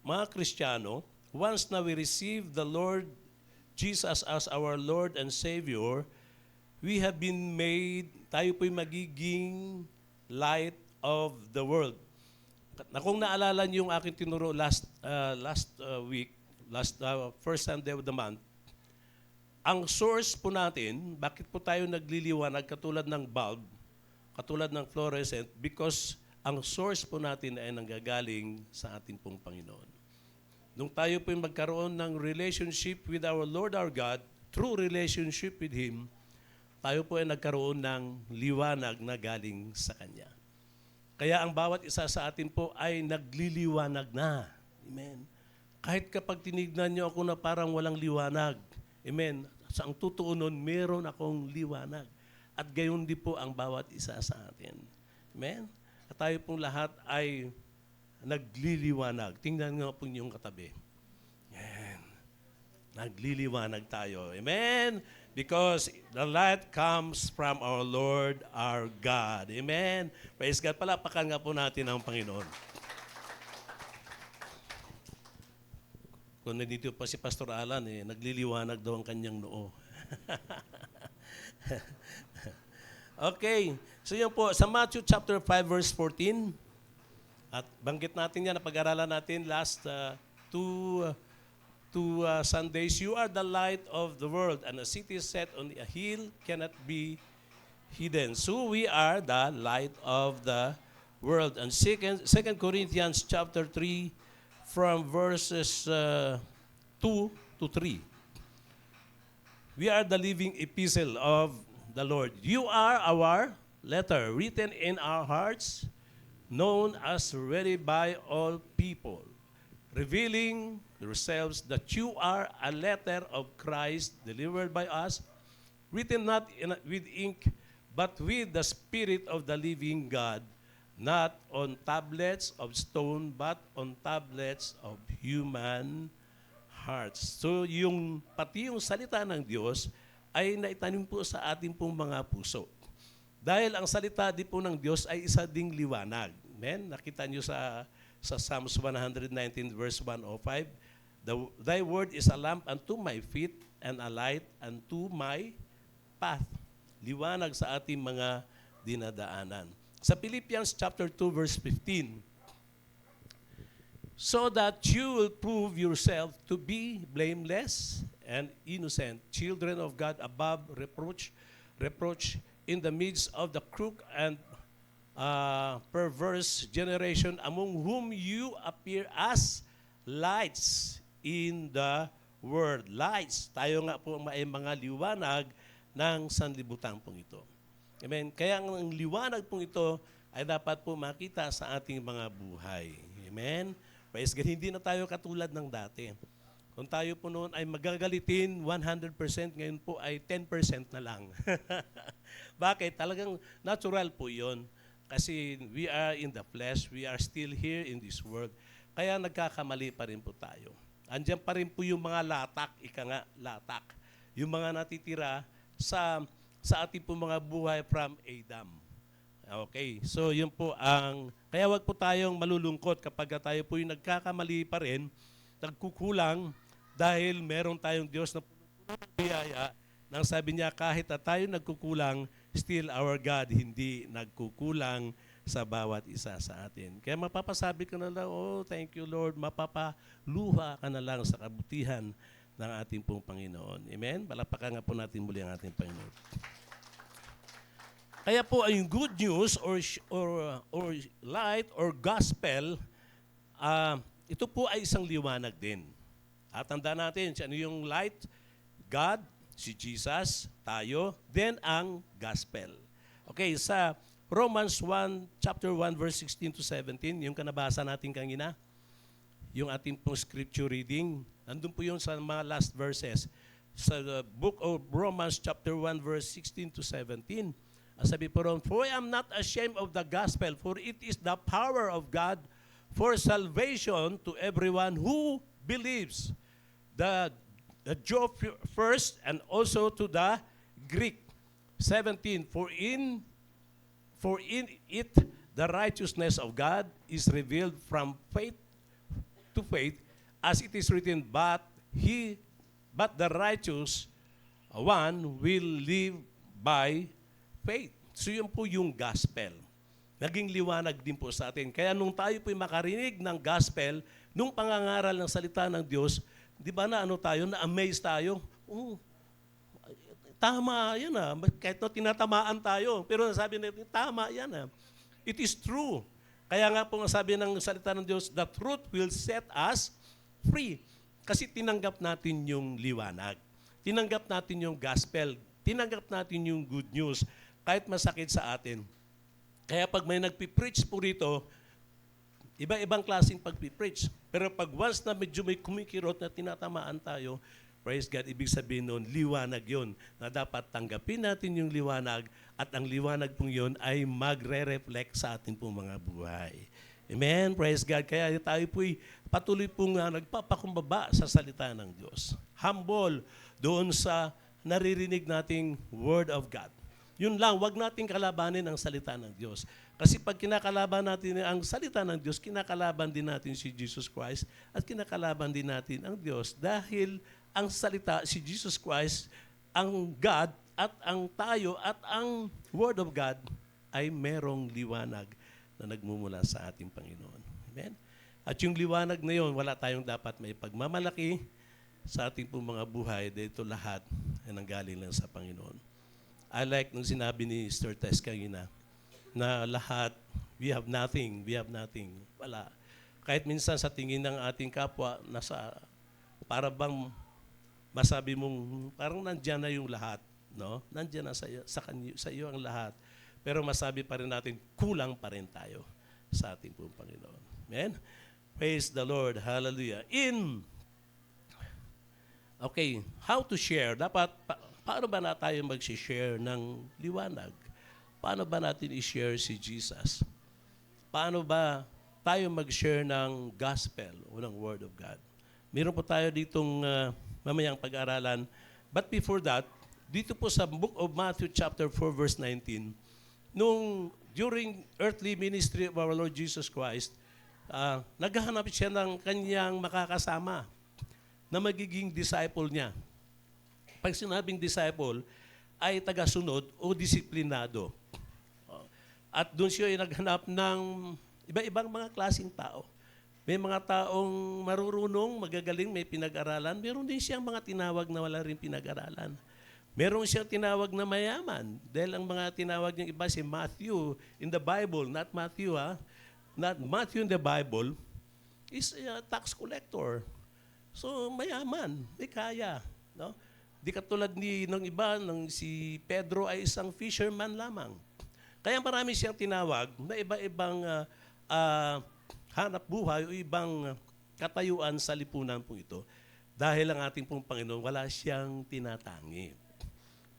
mga Kristiyano, once na we receive the Lord Jesus as our Lord and Savior, we have been made, tayo po'y magiging light of the world. Na kung naalala niyo yung aking tinuro last week, first Sunday of the month, ang source po natin, bakit po tayo nagliliwanag katulad ng bulb, katulad ng fluorescent, because ang source po natin ay nanggagaling sa ating pong Panginoon. Nung tayo po magkaroon ng relationship with our Lord our God, through relationship with Him, tayo po ay nagkaroon ng liwanag na galing sa Kanya. Kaya ang bawat isa sa atin po ay nagliliwanag na. Amen. Kahit kapag tinignan niyo ako na parang walang liwanag, amen, sa ang totoo nun, meron akong liwanag. At gayon din po ang bawat isa sa atin. Amen? At tayo pong lahat ay nagliliwanag. Tingnan nga po yung katabi. Amen. Nagliliwanag tayo. Amen? Because the light comes from our Lord, our God. Amen? Praise God. Palapakan nga po natin ang Panginoon. Kung nandito pa si Pastor Alan, nagliliwanag daw ang kanyang noo. Okay. So yan po, sa Matthew chapter 5 verse 14, at banggit natin yan, napag-aralan natin last two Sundays, you are the light of the world, and a city set on a hill cannot be hidden. So we are the light of the world. And 2 Corinthians chapter 3, from verses 2 to 3. We are the living epistle of the Lord. You are our letter written in our hearts, known as read by all people, revealing yourselves that you are a letter of Christ delivered by us, written not with ink, but with the Spirit of the living God, not on tablets of stone, but on tablets of human hearts. So pati yung salita ng Diyos ay naitanim po sa ating pong mga puso. Dahil ang salita di po ng Diyos ay isa ding liwanag. Amen? Nakita nyo sa Psalms 119 verse 105, Thy word is a lamp unto my feet and a light unto my path. Liwanag sa ating mga dinadaanan. Sa Philippians chapter 2 verse 15, so that you will prove yourself to be blameless and innocent, children of God above reproach in the midst of the crooked and perverse generation, among whom you appear as lights in the world. Lights. Tayo nga po ay mga liwanag ng sanlibutan pong ito. Amen. Kaya ang liwanag pong ito ay dapat po makita sa ating mga buhay. Amen. Praise God. Hindi na tayo katulad ng dati. Kung tayo po noon ay magagalitin 100%, ngayon po ay 10% na lang. Bakit? Talagang natural po yon. Kasi we are in the flesh, we are still here in this world. Kaya nagkakamali pa rin po tayo. Andiyan pa rin po yung mga latak, latak. Yung mga natitira sa ating po mga buhay from Adam. Okay, so yun po kaya wag po tayong malulungkot kapag tayo po yung nagkakamali pa rin, nagkukulang, dahil meron tayong Diyos na puno ng biyaya, nang sabi niya kahit na tayo nagkukulang, still our God hindi nagkukulang sa bawat isa sa atin. Kaya mapapasabi ka na lang, oh, thank you Lord, mapapaluha ka na lang sa kabutihan ng ating pong Panginoon. Amen? Palapakan nga po natin muli ang ating Panginoon. Kaya po ay yung good news or light or gospel, ito po ay isang liwanag din. At tandaan natin, ano yung light? God, si Jesus, tayo, then ang gospel. Okay, sa Romans 1, chapter 1, verse 16 to 17, yung kanabasa natin kanina, yung ating pong scripture reading, nandun po yun sa mga last verses. Sa book of Romans chapter 1, verse 16 to 17, ang sabi po ron, "For I am not ashamed of the gospel, for it is the power of God for salvation to everyone who believes, the Jew first and also to the Greek." 17, For in it the righteousness of God is revealed from faith to faith, as it is written, but the righteous one will live by faith. So yun po yung gospel. Naging liwanag din po sa atin. Kaya nung tayo po'y makarinig ng gospel, nung pangangaral ng salita ng Diyos, di ba na-amaze tayo? Oh, tama yan kahit tinatamaan tayo. Pero sabi natin, tama yan It is true. Kaya nga po ang sabi ng salita ng Diyos, the truth will set us free. Kasi tinanggap natin yung liwanag. Tinanggap natin yung gospel. Tinanggap natin yung good news. Kahit masakit sa atin. Kaya pag may nagpipreach po rito, iba-ibang klaseng pagpipreach. Pero pag once na medyo may kumikirot na tinatamaan tayo, praise God, ibig sabihin nun, liwanag yun. Na dapat tanggapin natin yung liwanag at ang liwanag pong yun ay magre-reflect sa atin pong mga buhay. Amen? Praise God. Kaya tayo po'y patuloy pong nagpapakumbaba sa salita ng Diyos. Humble doon sa naririnig nating Word of God. Yun lang, wag nating kalabanin ang salita ng Diyos. Kasi pag kinakalaban natin ang salita ng Diyos, kinakalaban din natin si Jesus Christ at kinakalaban din natin ang Diyos. Dahil ang salita, si Jesus Christ, ang God at ang tayo at ang Word of God ay merong liwanag na nagmumula sa ating Panginoon. Amen? At yung liwanag na yun, wala tayong dapat may pagmamalaki sa ating pong mga buhay dahil ito lahat ay nanggaling lang sa Panginoon. I like nung sinabi ni Sister Tess kanina na lahat, we have nothing. Wala. Kahit minsan sa tingin ng ating kapwa, para bang masabi mong, parang nandyan na yung lahat. No? Nandyan na sa iyo ang lahat. Pero masabi pa rin natin, kulang pa rin tayo sa ating pong Panginoon. Amen? Praise the Lord. Hallelujah. Okay, how to share? Paano ba na tayo mag-share ng liwanag? Paano ba natin i-share si Jesus? Paano ba tayo mag-share ng gospel o ng Word of God? Meron po tayo ditong mamayang pag-aralan. But before that, dito po sa book of Matthew chapter 4 verse 19, during earthly ministry of our Lord Jesus Christ, naghahanap siya ng kanyang makakasama na magiging disciple niya. Pag sinabing disciple, ay tagasunod o disiplinado. At doon siya ay naghanap ng iba-ibang mga klaseng tao. May mga taong marurunong, magagaling, may pinag-aralan. Meron din siyang mga tinawag na wala rin pinag-aralan. Meron siyang tinawag na mayaman. Dahil ang mga tinawag niyang iba si Matthew in the Bible, not Matthew not Matthew in the Bible, is a tax collector. So mayaman, may kaya. No? Di katulad ng iba, si Pedro ay isang fisherman lamang. Kaya marami siyang tinawag na iba-ibang hanap buhay o ibang katayuan sa lipunan po ito. Dahil ang ating pong Panginoon, wala siyang tinatangi.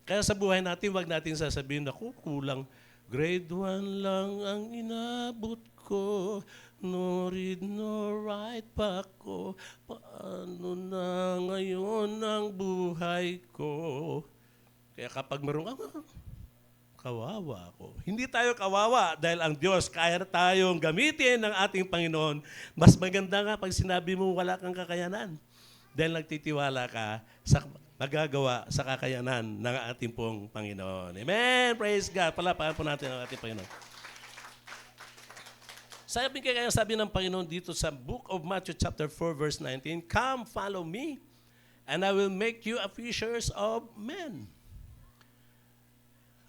Kaya sa buhay natin, wag natin sasabihin, naku, kulang. Grade 1 lang ang inabot ko, no read, no write pa ko, paano na ngayon ang buhay ko? Kaya kapag marunong, kawawa ako. Hindi tayo kawawa dahil ang Diyos, kaya na tayong gamitin ng ating Panginoon. Mas maganda nga pag sinabi mo wala kang kakayanan dahil nagtitiwala ka sa magagawa sa kakayanan ng ating pong Panginoon. Amen! Praise God! Palapakan po natin ang ating Panginoon. Sabi ng Panginoon dito sa book of Matthew chapter 4 verse 19, "Come, follow me, and I will make you a fishers of men."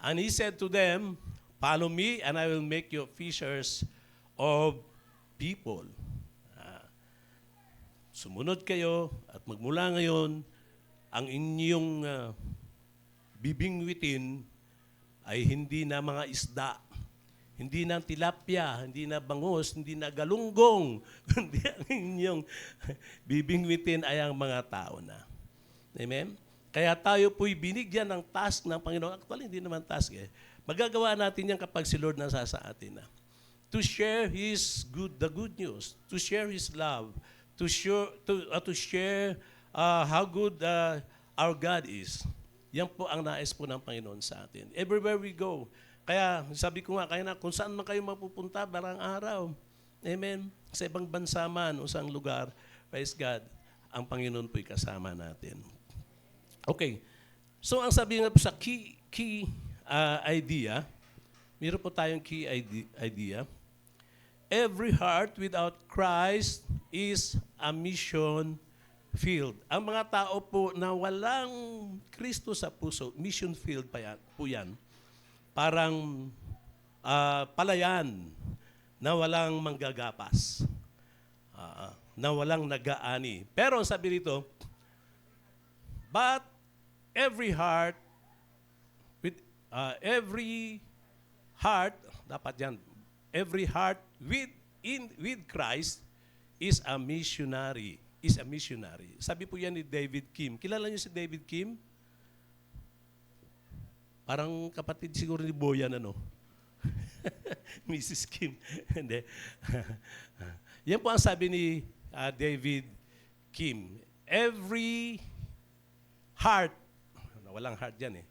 And he said to them, "Follow me, and I will make you fishers of people." Sumunod kayo at magmula ngayon, ang inyong bibingwitin ay hindi na mga isda, Hindi na tilapia, hindi na bangus, hindi na galunggong, kundi ang inyong bibingwitin ay ang mga tao na. Amen? Kaya tayo po'y binigyan ng task ng Panginoon. Actually, hindi naman task eh. Magagawa natin yan kapag si Lord nasa sa atin na. To share the good news, to share His love, to share how good our God is. Yan po ang nais po ng Panginoon sa atin. Everywhere we go. Kaya sabi ko nga, kaya na, kung saan man kayo mapupunta, barang araw. Amen. Sa ibang bansa man o sa lugar, praise God, ang Panginoon po'y kasama natin. Okay. So ang sabi nga po sa key idea, meron po tayong key idea. Every heart without Christ is a mission field. Ang mga tao po na walang Kristo sa puso, mission field po yan. Parang palayan na walang manggagapas. Na walang nag-aani. Pero ang sabi rito, but every heart dapat yan, every heart with Christ is a missionary. Sabi po yan ni David Kim. Kilala niyo si David Kim? Parang kapatid siguro ni Boyan, ano? Mrs. Kim. Hindi. Yan po ang sabi ni David Kim. Every heart, walang heart dyan eh,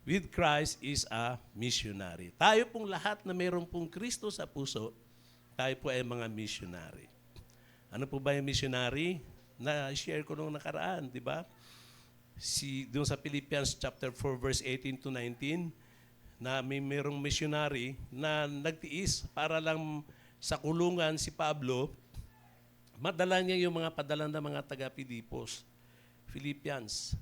with Christ is a missionary. Tayo pong lahat na mayroon pong Kristo sa puso, tayo po ay mga missionary. Ano po ba yung missionary? Na-share ko nung nakaraan, di ba? Doon sa Philippians chapter 4 verse 18 to 19, na mayroong missionary na nagtiis para lang sa kulungan si Pablo, madala niya yung mga padala ng mga taga-Pilipos, Philippians.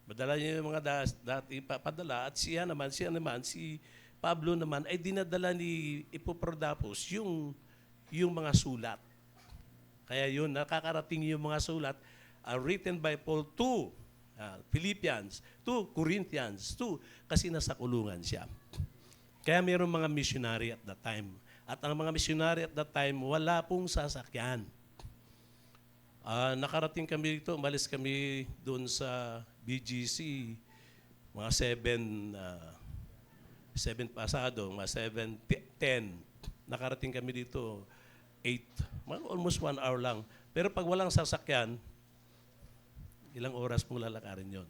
Madala niya yung mga dati padala at siya naman, si Pablo naman ay dinadala ni Epaphroditus yung mga sulat. Kaya yun, nakakarating yung mga sulat written by Paul to Philippians, to Corinthians, kasi nasa kulungan siya. Kaya mayroong mga missionary at that time. At ang mga missionary at that time, wala pong sasakyan. Nakarating kami dito, umalis kami doon sa BGC, mga 7 pasado, mga 7:10. Nakarating kami dito, 8, almost 1 hour lang. Pero pag walang sasakyan, ilang oras pong lalakarin yon.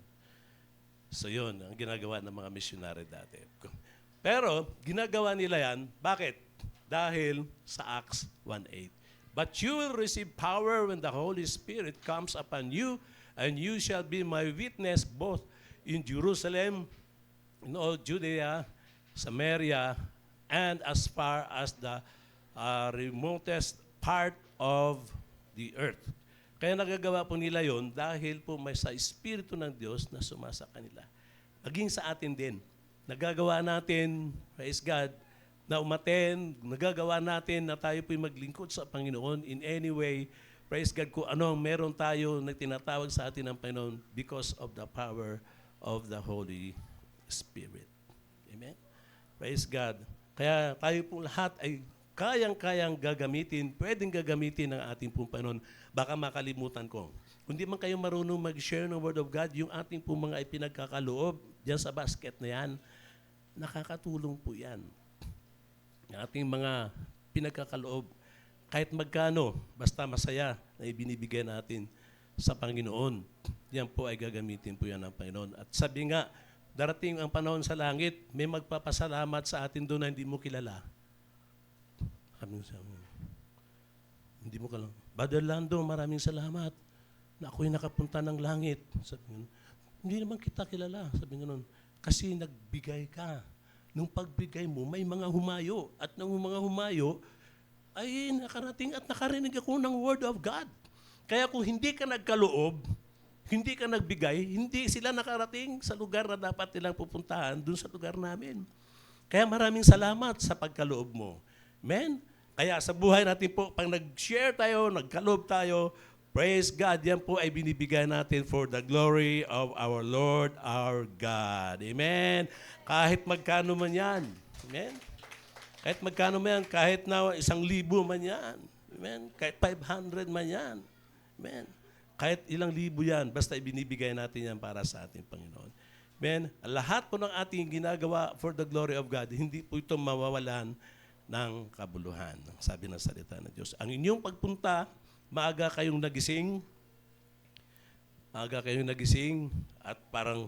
So yun, ang ginagawa ng mga missionary dati. Pero, ginagawa nila yan, bakit? Dahil sa Acts 1:8. But you will receive power when the Holy Spirit comes upon you, and you shall be my witness both in Jerusalem, in all Judea, Samaria, and as far as the remotest part of the earth. Kaya nagagawa po nila yon dahil po may sa Espiritu ng Diyos na sumasa kanila. Maging sa atin din. Nagagawa natin, praise God, na umaten, nagagawa natin na tayo po'y maglingkod sa Panginoon in any way. Praise God, kung ano meron tayo na tinatawag sa atin ng Panginoon because of the power of the Holy Spirit. Amen? Praise God. Kaya tayo pong lahat ay kayang-kayang gagamitin, pwedeng gagamitin ng ating pong Panginoon. Baka makalimutan ko. Kung di man kayo marunong mag-share ng Word of God, yung ating pong mga ipinagkakaloob, dyan sa basket na yan, nakakatulong po yan. Yung ating mga pinagkakaloob, kahit magkano, basta masaya na ibinibigay natin sa Panginoon, yan po ay gagamitin po yan ng Panginoon. At sabi nga, darating ang panahon sa langit, may magpapasalamat sa atin doon na hindi mo kilala. Hindi mo kilala. Brother Lando, maraming salamat na ako'y nakapunta ng langit. Sabi nga, hindi naman kita kilala. Sabi nga nun, kasi nagbigay ka. Nung pagbigay mo, may mga humayo. At nung mga humayo, ay nakarating at nakarinig ako ng Word of God. Kaya kung hindi ka nagkaloob, hindi ka nagbigay, hindi sila nakarating sa lugar na dapat nilang pupuntahan, dun sa lugar namin. Kaya maraming salamat sa pagkaloob mo. Amen? Kaya sa buhay natin po, pag nag-share tayo, nagkaloob tayo, praise God, yan po ay binibigay natin for the glory of our Lord, our God. Amen? Kahit magkano man yan. Amen? Kahit magkano man yan, kahit na 1,000 man yan. Amen. Kahit 500 man yan. Amen. Kahit ilang libo yan, basta ibinibigay natin yan para sa ating Panginoon. Amen. Lahat po ng ating ginagawa for the glory of God, hindi po ito mawawalan ng kabuluhan. Sabi ng salita ng Diyos. Ang inyong pagpunta, maaga kayong nagising at parang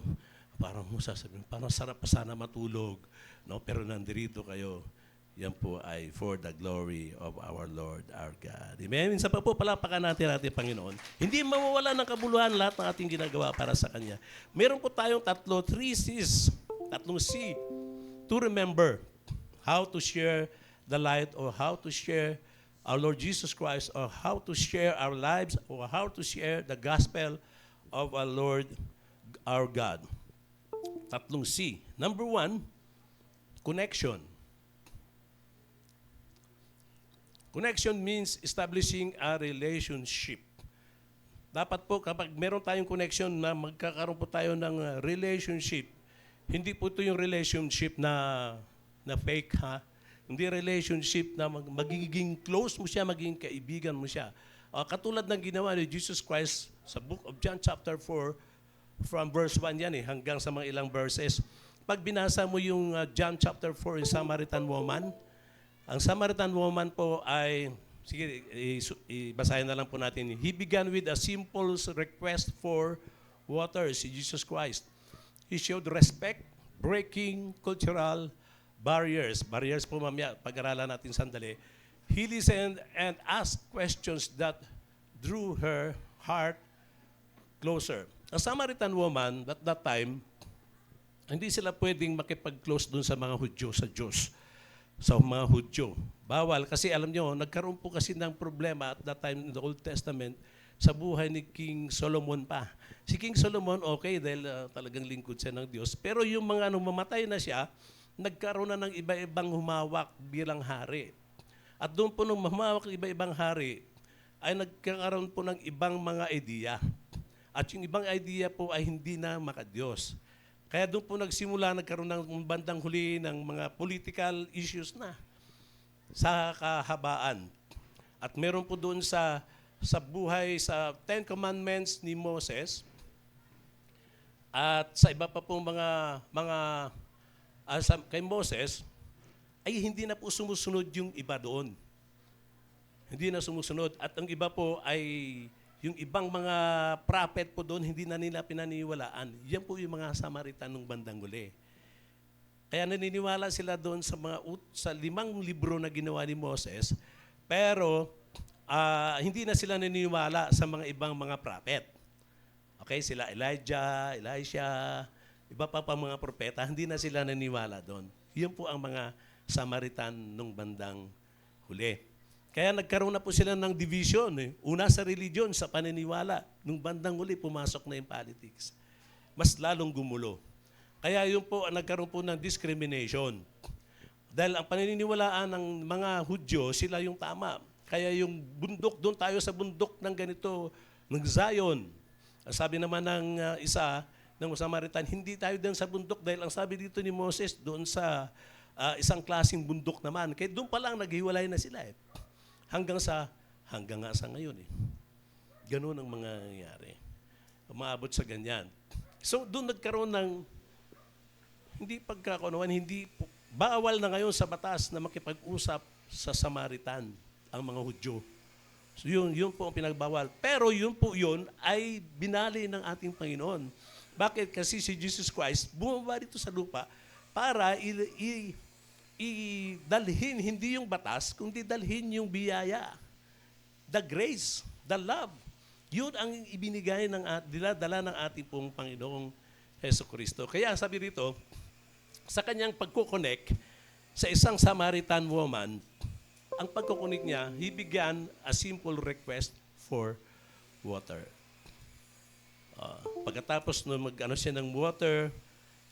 sasabihin, parang sarap pa sana matulog. No? Pero nandirito kayo. Yan po ay for the glory of our Lord, our God. Amen. Minsan pa po palapakan natin ating Panginoon. Hindi mawawala ng kabuluhan lahat ng ating ginagawa para sa Kanya. Meron po tayong tatlong C, to remember how to share the light or how to share our Lord Jesus Christ or how to share our lives or how to share the gospel of our Lord, our God. Tatlong C. Number 1, connection. Connection means establishing a relationship. Dapat po kapag meron tayong connection na magkakaroon po tayo ng relationship, hindi po ito yung relationship na fake ha. Hindi relationship na magiging close mo siya, magiging kaibigan mo siya. Katulad ng ginawa ni Jesus Christ sa book of John chapter 4 from verse 1 yan hanggang sa mga ilang verses. Pag binasa mo yung John chapter 4 yung Samaritan woman, ang Samaritan woman po ay, sige, basahin na lang po natin. He began with a simple request for water, si Jesus Christ. He showed respect, breaking cultural barriers. Barriers po mamaya, pag-aralan natin sandali. He listened and asked questions that drew her heart closer. Ang Samaritan woman, at that time, hindi sila pwedeng makipag-close dun sa mga Hudyo, sa Diyos. Sa mga Hudyo. Bawal kasi alam nyo, nagkaroon po kasi ng problema at that time in the Old Testament sa buhay ni King Solomon pa. Si King Solomon okay dahil talagang lingkod siya ng Diyos. Pero yung mga mamatay na siya, nagkaroon na ng iba-ibang humawak bilang hari. At doon po nung humawak ng iba-ibang hari, ay nagkakaroon po ng ibang mga idea. At yung ibang idea po ay hindi na makadiyos. Kaya doon po nagkaroon ng bandang huli ng mga political issues na sa kahabaan. At meron po doon sa buhay, sa 10 Commandments ni Moses, at sa iba pa pong kay Moses, ay hindi na po sumusunod yung iba doon. Hindi na sumusunod. At ang iba po ay yung ibang mga prophet po doon, hindi na nila pinaniwalaan. Yan po yung mga Samaritan ng bandang huli. Kaya naniniwala sila doon sa 5 libro na ginawa ni Moses, pero hindi na sila naniniwala sa mga ibang mga prophet. Okay, sila Elijah, Elisha, iba pa mga propeta, hindi na sila naniniwala doon. Yan po ang mga Samaritan ng bandang huli. Kaya nagkaroon na po sila ng division. Una sa religion, sa paniniwala. Nung bandang huli, pumasok na yung politics. Mas lalong gumulo. Kaya yun po, nagkaroon po ng discrimination. Dahil ang paniniwalaan ng mga Hudyo, sila yung tama. Kaya yung bundok, doon tayo sa bundok ng ganito, ng Zion. Sabi naman ng ng Samaritan, hindi tayo doon sa bundok dahil ang sabi dito ni Moses, doon sa isang klaseng bundok naman. Kaya doon pa lang naghiwalay na sila hanggang nga sa ngayon Ganun ang mga nangyayari. Umaabot sa ganyan. So doon nagkaroon ng bawal na ngayon sa batas na makipag-usap sa Samaritan ang mga Hudyo. So yun po ang pinagbawal. Pero yun ay binali ng ating Panginoon. Bakit? Kasi si Jesus Christ bumaba dito sa lupa para dalhin hindi yung batas, kundi dalhin yung biyaya. The grace, the love. Yun ang ibinigay dinadala ng ating pong Panginoong Hesukristo. Kaya sabi rito, sa kanyang pagkukonek sa isang Samaritan woman, ang pagkukunik niya, he began a simple request for water. Pagkatapos mag-ano siya ng water,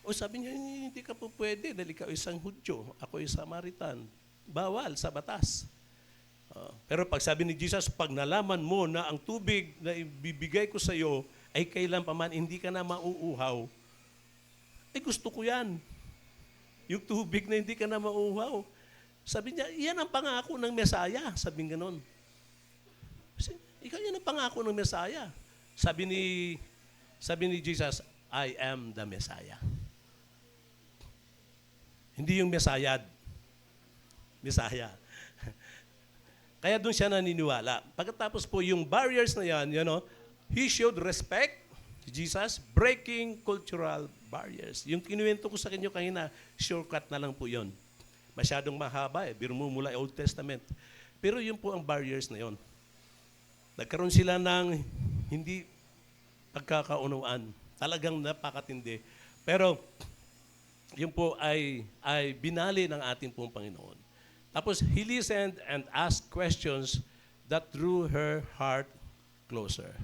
sabi niya, hindi ka po pwede dahil ikaw isang Hudyo, ako isang Samaritan. Bawal sa batas. Pero pag sabi ni Jesus, pag nalaman mo na ang tubig na ibibigay ko sa iyo ay kailan pa man hindi ka na mauuhaw, gusto ko yan. Yung tubig na hindi ka na mauuhaw. Sabi niya, yan ang pangako ng Mesaya. Sabi ganon. Ikaw yan ang pangako ng Mesaya. Sabi ni Jesus, I am the Messiah. Hindi yung Mesayad. Messiah. Kaya doon siya naniniwala. Pagkatapos po yung barriers na yan, he showed respect to Jesus, breaking cultural barriers. Yung kinuwento ko sa inyo kanina, shortcut na lang po yon. Masyadong mahaba biro mo mula Old Testament. Pero yun po ang barriers na yon. Nagkaroon sila ng hindi pagkakaunawaan. Talagang napakatindi. Pero yun po ay binali ng ating pong Panginoon. Tapos, he listened and asked questions that drew her heart closer.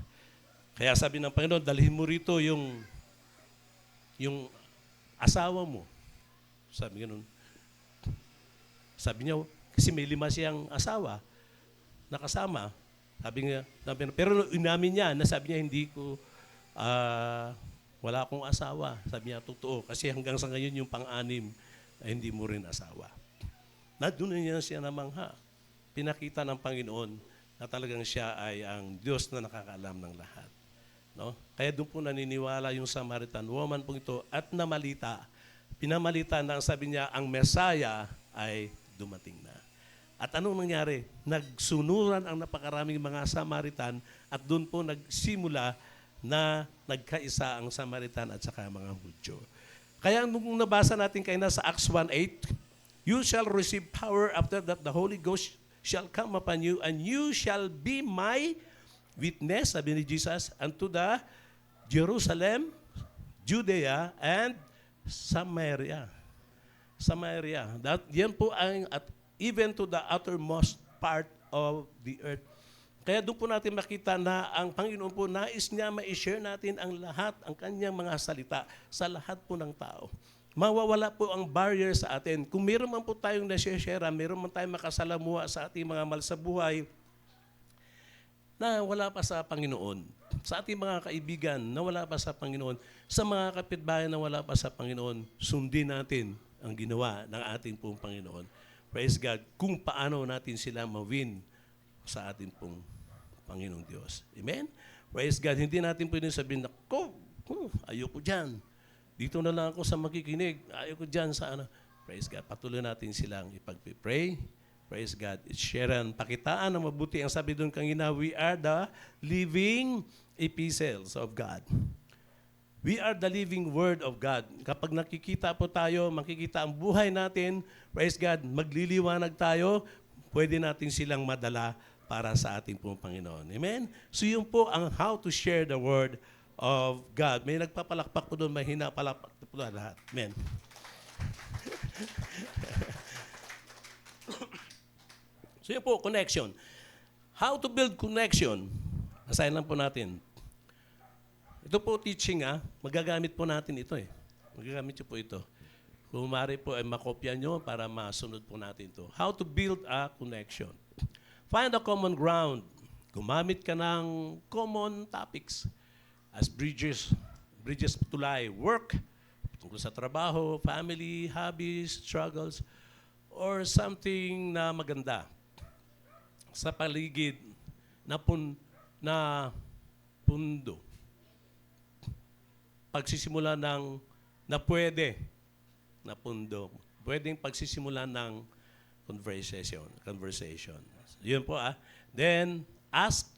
Kaya sabi ng Panginoon, dalhin mo rito yung asawa mo. Sabi ganun. Sabi niya, kasi may 5 siyang asawa nakasama. Sabi niya, pero inamin niya na sabi niya, hindi ko, wala akong asawa. Sabi niya, totoo. Kasi hanggang sa ngayon yung pang-anim, ay hindi mo rin asawa. Na doon niya siya namangha. Pinakita ng Panginoon na talagang siya ay ang Diyos na nakakaalam ng lahat. No? Kaya doon po naniniwala yung Samaritan woman po ito at namalita. Pinamalita na sabi niya, ang Mesaya ay dumating na. At anong nangyari? Nagsunuran ang napakaraming mga Samaritan at doon po nagsimula na nagkaisa ang Samaritan at saka mga Hudyo. Kaya nung nabasa natin kayo na sa Acts 1:8, you shall receive power after that the Holy Ghost shall come upon you and you shall be my witness, sabi ni Jesus, unto the Jerusalem, Judea, and Samaria. Samaria. Yan po ang at even to the uttermost part of the earth. Kaya doon po natin makita na ang Panginoon po nais niya ma-share natin ang lahat, ang kanyang mga salita sa lahat po ng tao. Mawawala po ang barrier sa atin. Kung meron man po tayong na-share, meron man tayong makasalamuha sa ating mga mahal sa buhay na wala pa sa Panginoon. Sa ating mga kaibigan na wala pa sa Panginoon. Sa mga kapitbahay na wala pa sa Panginoon, sundin natin ang ginawa ng ating pong Panginoon. Praise God, kung paano natin sila ma-win sa ating pong Panginoong Diyos. Amen? Praise God, hindi natin pwedeng sabihin na, ayoko dyan. Dito na lang ako sa makikinig. Ayoko dyan sa ano. Praise God, patuloy natin silang ipag-pray. Praise God, sharean, pakitaan ng mabuti. Ang sabi doon kanina, we are the living epistles of God. We are the living Word of God. Kapag nakikita po tayo, makikita ang buhay natin, praise God, magliliwanag tayo, pwede natin silang madala para sa ating pong Panginoon. Amen? So yun po ang how to share the Word of God. May nagpapalakpak po doon, may hinapalakpak po doon lahat. Amen? So yun po, connection. How to build connection. Asahin lang po natin. Ito po teaching magagamit po natin ito Magagamit nyo po ito. Kung maaari po ay makopya nyo para masunod po natin ito. How to build a connection. Find a common ground. Gumamit ka ng common topics as bridges to life, work, tungkol sa trabaho, family, hobbies, struggles, or something na maganda sa paligid na pundo. Pagsisimula ng na pwede na pundo. Pwedeng pagsisimula ng conversation. Yun po Then, ask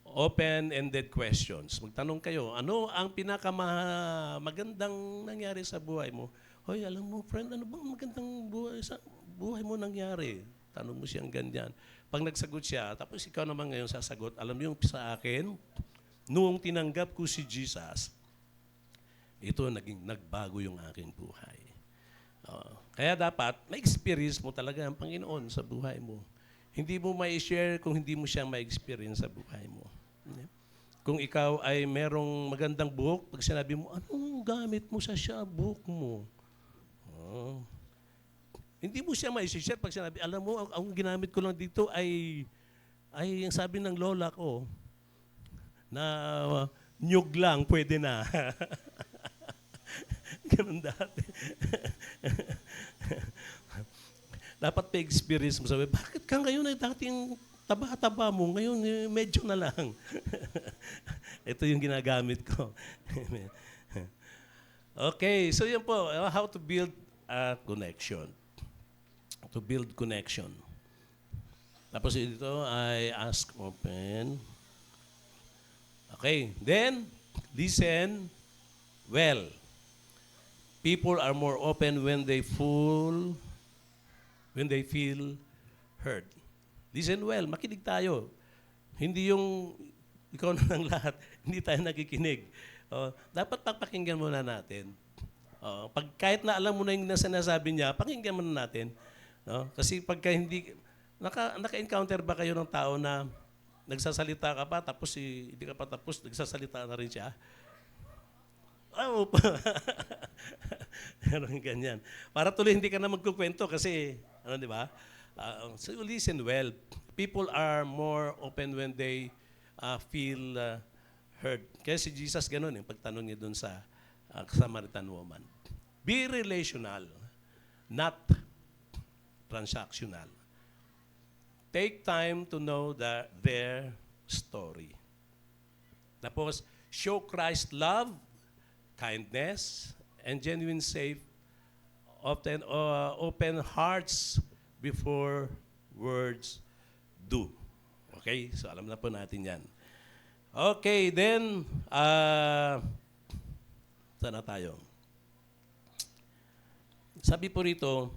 open-ended questions. Magtanong kayo, ano ang pinakamagandang nangyari sa buhay mo? Hoy, alam mo, friend, ano bang magandang buhay sa buhay mo nangyari? Tanong mo siyang ganyan. Pag nagsagot siya, tapos ikaw naman ngayon sasagot, alam mo yung sa akin, noong tinanggap ko si Jesus, ito nagbago yung aking buhay. Kaya dapat, ma-experience mo talaga ang Panginoon sa buhay mo. Hindi mo ma-share kung hindi mo siya ma-experience sa buhay mo. Kung ikaw ay merong magandang buhok, pag sinabi mo, anong gamit mo sa buhok mo? Hindi mo siya ma-share pag sinabi, alam mo, ang ginamit ko lang dito ay yung sabi ng lola ko, na nyug lang, pwede na. Ganun dati. Dapat may experience mo. Sabi, bakit ka ngayon ay dating taba-taba mo, ngayon medyo na lang. Ito yung ginagamit ko. Okay, so yan po, how to build a connection. To build connection. Tapos ito ay ask open. Okay, then listen well. People are more open when they feel heard. Listen well, makinig tayo. Hindi yung ikaw na lang lahat, hindi tayo nakikinig. Dapat papakinggan muna natin. Kahit na alam mo na yung sinasabi niya, pakinggan muna natin. Kasi pagka hindi, naka-encounter ba kayo ng tao na nagsasalita ka pa, tapos hindi ka pa tapos, nagsasalita na rin siya? Meron ganyan. Para tuloy hindi ka na magkukwento kasi, di ba? So listen well. People are more open when they feel heard. Kaya si Jesus ganun, yung pagtanong niya dun sa Samaritan woman. Be relational, not transactional. Take time to know their story. Tapos, show Christ's love, kindness, and genuine safe, often open hearts before words do. Okay? So alam na po natin yan. Okay, then, saan na tayo? Sabi po rito,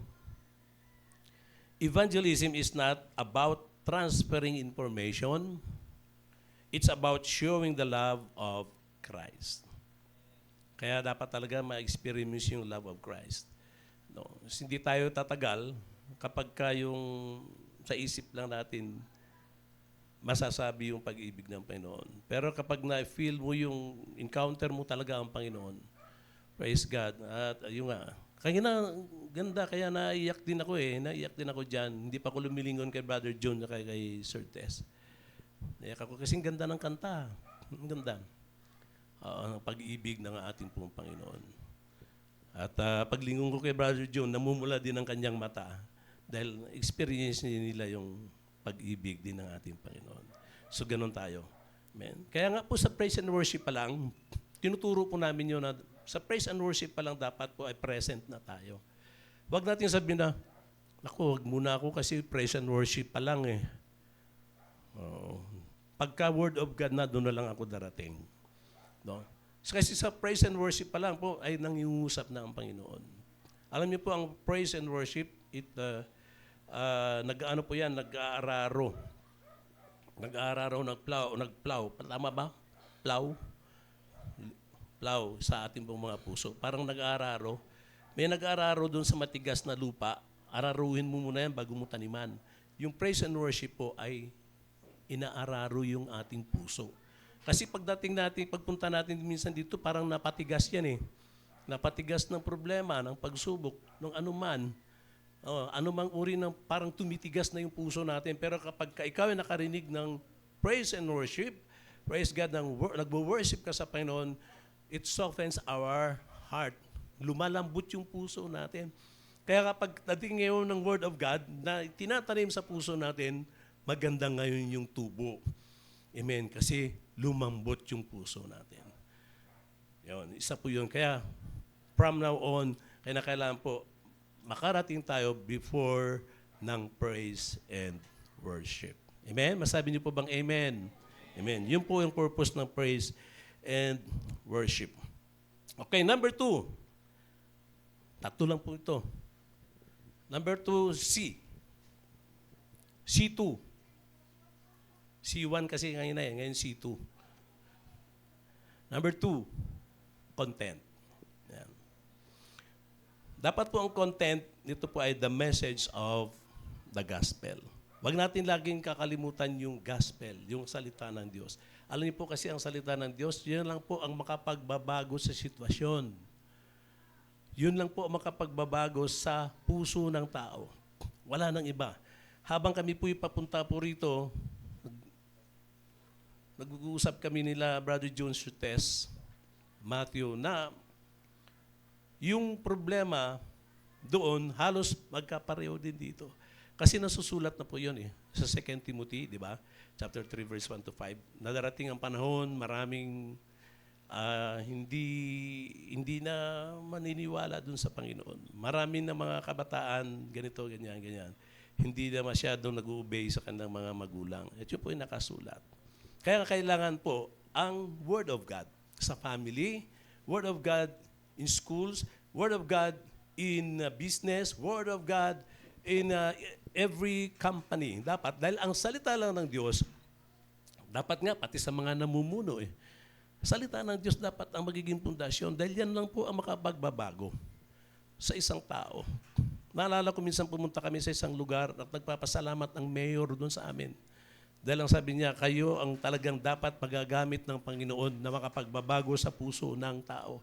evangelism is not about transferring information. It's about showing the love of Christ. Kaya dapat talaga ma-experience yung love of Christ. No, hindi tayo tatagal kapag yung sa isip lang natin masasabi yung pag-ibig ng Panginoon. Pero kapag na-feel mo yung encounter mo talaga ang Panginoon, praise God. At yung kaya ganda, kaya naiyak din ako Naiyak din ako dyan. Hindi pa ako lumilingon kay Brother John na kay Sir Tess. Naiyak ako kasi ganda ng kanta. Ang ganda. Ang pag-ibig ng ating pong Panginoon. At paglingon ko kay Brother John, namumula din ang kanyang mata dahil experience nila yung pag-ibig din ng ating Panginoon. So, ganun tayo. Amen. Kaya nga po sa praise and worship pa lang, tinuturo po namin yun na sa praise and worship pa lang dapat po ay present na tayo. Huwag natin sabihin na, naku, huwag muna ako kasi praise and worship pa lang Pagka word of God na, doon na lang ako darating. No? Kasi sa praise and worship pa lang po ay nangiusap na ang Panginoon. Alam niyo po, ang praise and worship, nag-aararo. Nag-aararo, nagplow. Tama ba? Plow sa ating pong mga puso. Parang nag-aararo. May nag-aararo doon sa matigas na lupa. Araruhin mo muna yan bago mo taniman. Yung praise and worship po ay inaararo yung ating puso. Kasi pagpunta natin minsan dito, parang napatigas yan Napatigas ng problema, ng pagsubok, ng anuman. Anumang uri ng parang tumitigas na yung puso natin. Pero kapag ikaw ay nakarinig ng praise and worship, praise God, nagwo-worship ka sa Panginoon, it softens our heart. Lumalambot yung puso natin. Kaya kapag dating ngayon ng Word of God na tinatanim sa puso natin, maganda ngayon yung tubo. Amen. Kasi lumambot yung puso natin. Yun, isa po yun. Kaya from now on, kailangan po makarating tayo before ng praise and worship. Amen? Masabi niyo po bang amen? Amen. Yun po yung purpose ng praise and worship. Okay, number 2. Tatlo lang po ito. Number 2, C. C2. C1 kasi ngayon C2. Number 2, content. Yan. Dapat po ang content, nito po ay the message of the gospel. Huwag natin laging kakalimutan yung gospel, yung salita ng Diyos. Alam niyo po kasi ang salita ng Diyos, yun lang po ang makapagbabago sa sitwasyon. Yun lang po ang makapagbabago sa puso ng tao. Wala nang iba. Habang kami po ipapunta po rito, nag-uusap kami nila Brother John Tess, Matthew, na yung problema doon, halos magkapareho din dito. Kasi nasusulat na po yun sa 2 Timothy, di ba? Chapter 3, verse 1 to 5. Nadarating ang panahon, maraming hindi na maniniwala dun sa Panginoon. Marami na mga kabataan, ganito, ganyan, ganyan. Hindi na masyadong nag-obey sa kanilang mga magulang. At yun po yung nakasulat. Kaya kailangan po ang Word of God sa family, Word of God in schools, Word of God in business, Word of God in every company. Dapat, dahil ang salita lang ng Diyos, dapat nga, pati sa mga namumuno salita ng Diyos dapat ang magiging pundasyon dahil yan lang po ang makapagbabago sa isang tao. Naalala ko minsan pumunta kami sa isang lugar at nagpapasalamat ang mayor doon sa amin. Dahil ang sabi niya, kayo ang talagang dapat magagamit ng Panginoon na makapagbabago sa puso ng tao.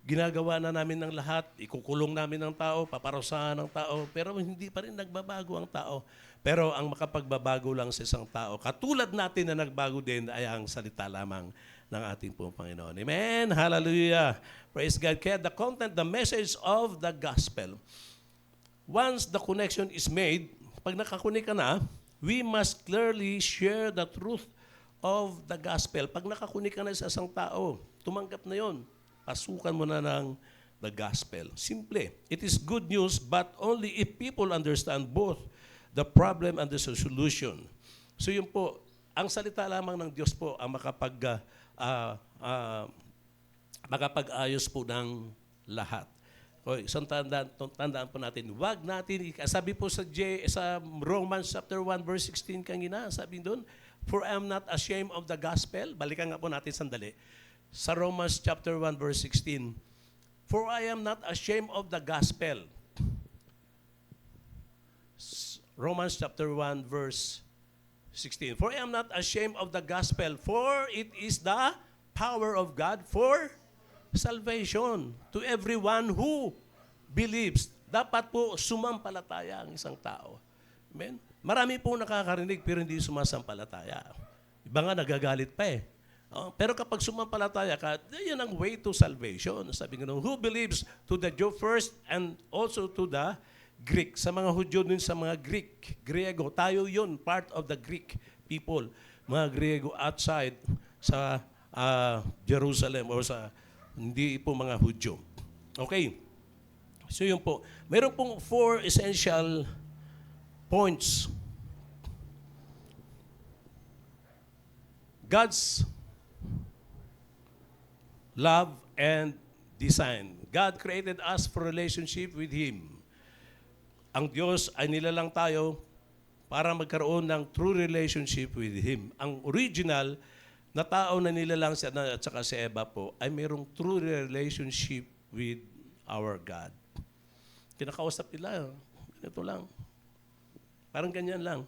Ginagawa na namin ng lahat, ikukulong namin ng tao, paparusahan ng tao, pero hindi pa rin nagbabago ang tao. Pero ang makapagbabago lang sa isang tao, katulad natin na nagbago din ay ang salita lamang ng ating pong Panginoon. Amen? Hallelujah! Praise God. Kaya the content, the message of the gospel, once the connection is made, pag nakakunik ka na, we must clearly share the truth of the gospel. Pag nakakunik ka na sa isang tao, tumanggap na yon. Pasukan mo na ng the gospel. Simple. It is good news, but only if people understand both the problem and the solution. So yun po, ang salita lamang ng Diyos po ang makapag-ayos po ng lahat. O, isang tandaan po natin, wag natin, sabi po sa Romans chapter 1 verse 16 kanina, sabi doon, for I am not ashamed of the gospel. Balikan nga po natin sandali. Sa Romans chapter 1 verse 16, for I am not ashamed of the gospel. Romans chapter 1 verse 16. For I am not ashamed of the gospel, for it is the power of God for salvation to everyone who believes. Dapat po sumampalataya ang isang tao. Amen? Marami po nakakarinig pero hindi sumasampalataya. Iba nga nagagalit pa pero kapag sumampalataya ka, yan ang way to salvation. Sabi nga who believes to the Jew first and also to the Greek. Sa mga Hudyo din sa mga Griego, tayo yun, part of the Greek people. Mga Griego outside sa Jerusalem o sa hindi po mga Hudyo. Okay. So yun po. Meron pong 4 essential points. God's love and design. God created us for relationship with Him. Ang Diyos ay nilalang tayo para magkaroon ng true relationship with Him. Ang original na tao na nilalang siya at saka si Eva po ay mayroong true relationship with our God. Kinakausap nila, ganito lang. Parang ganyan lang.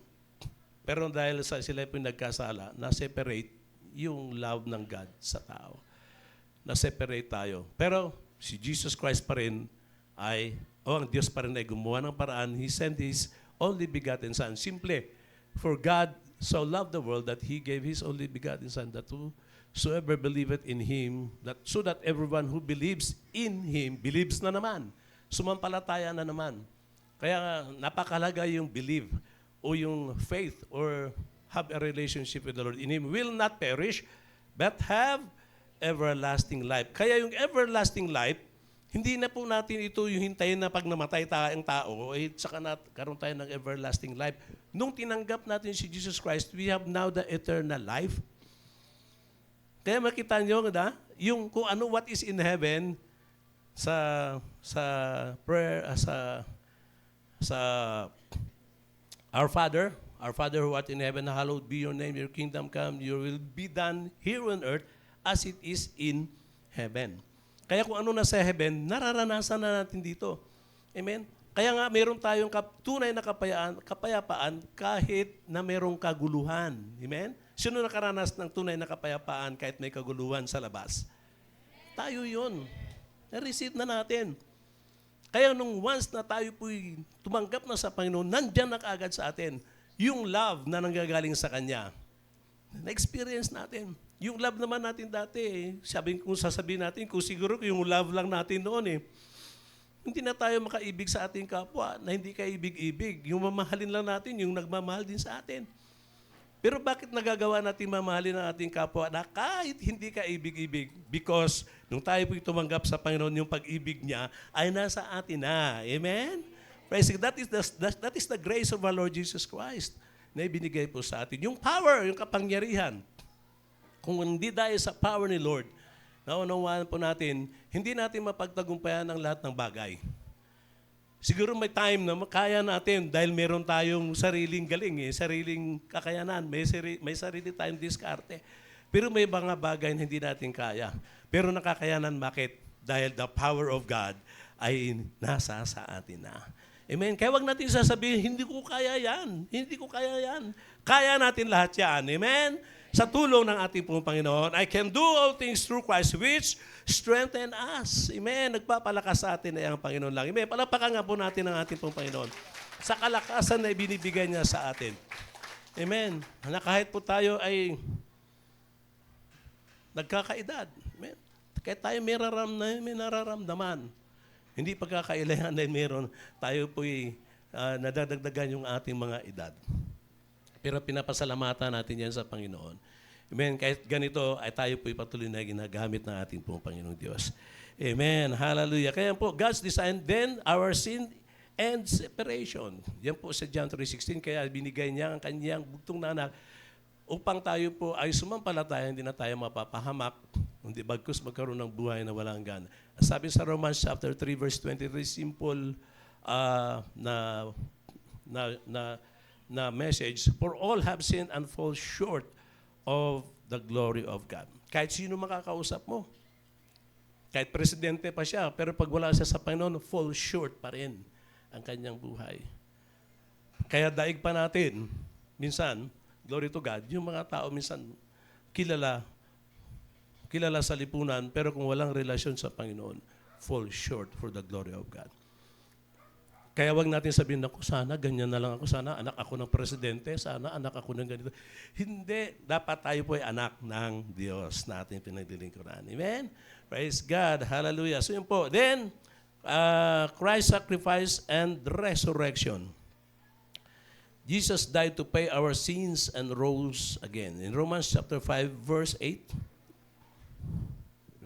Pero dahil sila po nagkasala, na-separate yung love ng God sa tao. Na-separate tayo. Pero si Jesus Christ pa rin ay ang Diyos pa rin ay gumawa ng paraan. He sent His only begotten Son. Simple. For God so loved the world that He gave His only begotten Son, that whosoever believeth in Him, so that everyone who believes in Him, believes na naman. Sumampalataya na naman. Kaya napakalaga yung believe o yung faith or have a relationship with the Lord in Him will not perish, but have everlasting life. Kaya yung everlasting life, hindi na po natin ito yung hintayin na pag namatay ang tao, saka karoon tayo ng everlasting life. Nung tinanggap natin si Jesus Christ, we have now the eternal life. Kaya makita nyo, yung kung ano, what is in heaven, sa prayer, sa Our Father who art in heaven, hallowed be your name, your kingdom come, your will be done here on earth as it is in heaven. Kaya kung ano na sa heaven, nararanasan na natin dito. Amen? Kaya nga, meron tayong tunay na kapayapaan kahit na merong kaguluhan. Amen? Sino nakaranas ng tunay na kapayapaan kahit may kaguluhan sa labas? Tayo yun. Na-receive na natin. Kaya nung once na tayo po'y tumanggap na sa Panginoon, nandyan na kaagad sa atin yung love na nanggagaling sa Kanya. Na-experience natin. Yung love naman natin dati, sasabihin natin, kung siguro yung love lang natin noon hindi na tayo makaibig sa ating kapwa na hindi kaibig-ibig. Yung mamahalin lang natin, yung nagmamahal din sa atin. Pero bakit nagagawa natin mamahalin ang ating kapwa na kahit hindi ka ibig-ibig? Because nung tayo po'y tumanggap sa Panginoon, yung pag-ibig niya ay nasa atin na. Amen? Praise God. That is the grace of our Lord Jesus Christ na ibinigay po sa atin. Yung power, yung kapangyarihan. Kung hindi dahil sa power ni Lord, naunawaan po natin, hindi natin mapagtagumpayan ang lahat ng bagay. Siguro may time na makaya natin dahil meron tayong sariling galing, sariling kakayanan, may sarili tayong diskarte. Pero may mga bagay na hindi natin kaya. Pero nakakayanan, bakit? Dahil the power of God ay nasa sa atin na. Amen? Kaya wag natin sasabihin, hindi ko kaya yan. Hindi ko kaya yan. Kaya natin lahat yan. Amen? Sa tulong ng ating pong Panginoon, I can do all things through Christ which strengthen us. Amen. Nagpapalakas sa atin ay ang Panginoon lang. Amen. Palapakan nga po natin ang ating pong Panginoon sa kalakasan na ibinibigay niya sa atin. Amen. Na kahit po tayo ay nagkakaedad. Amen. Kahit tayo may nararamdaman. Hindi pagkakailangan dahil meron, tayo po'y nadadagdagan yung ating mga edad. Pero pinapasalamatan natin yan sa Panginoon. Amen. Kahit ganito, ay tayo po'y patuloy na ginagamit ng ating pong Panginoong Diyos. Amen. Hallelujah. Kaya po, God's design, then our sin and separation. Yan po sa John 3:16. Kaya binigay niya ang kanyang bugtong na anak upang tayo po ay sumampalataya, hindi na tayo mapapahamak, hindi bagkus magkaroon ng buhay na walang hanggan. Sabi sa Romans chapter 3 verse 23, simple na message, for all have sinned and fall short of the glory of God. Kahit sino makakausap mo, kahit presidente pa siya, pero pag wala siya sa Panginoon, fall short pa rin ang kanyang buhay. Kaya daig pa natin, minsan, glory to God, yung mga tao minsan kilala sa lipunan, pero kung walang relasyon sa Panginoon, fall short for the glory of God. Kaya wag natin sabihin, naku, sana ganyan na lang ako, sana anak ako ng presidente, sana anak ako ng ganito. Hindi, dapat tayo po ay anak ng Diyos na ating pinaglilingkuran. Amen? Praise God. Hallelujah. So yun po. Then, Christ's sacrifice and resurrection. Jesus died to pay our sins and rose again. In Romans chapter 5, verse 8,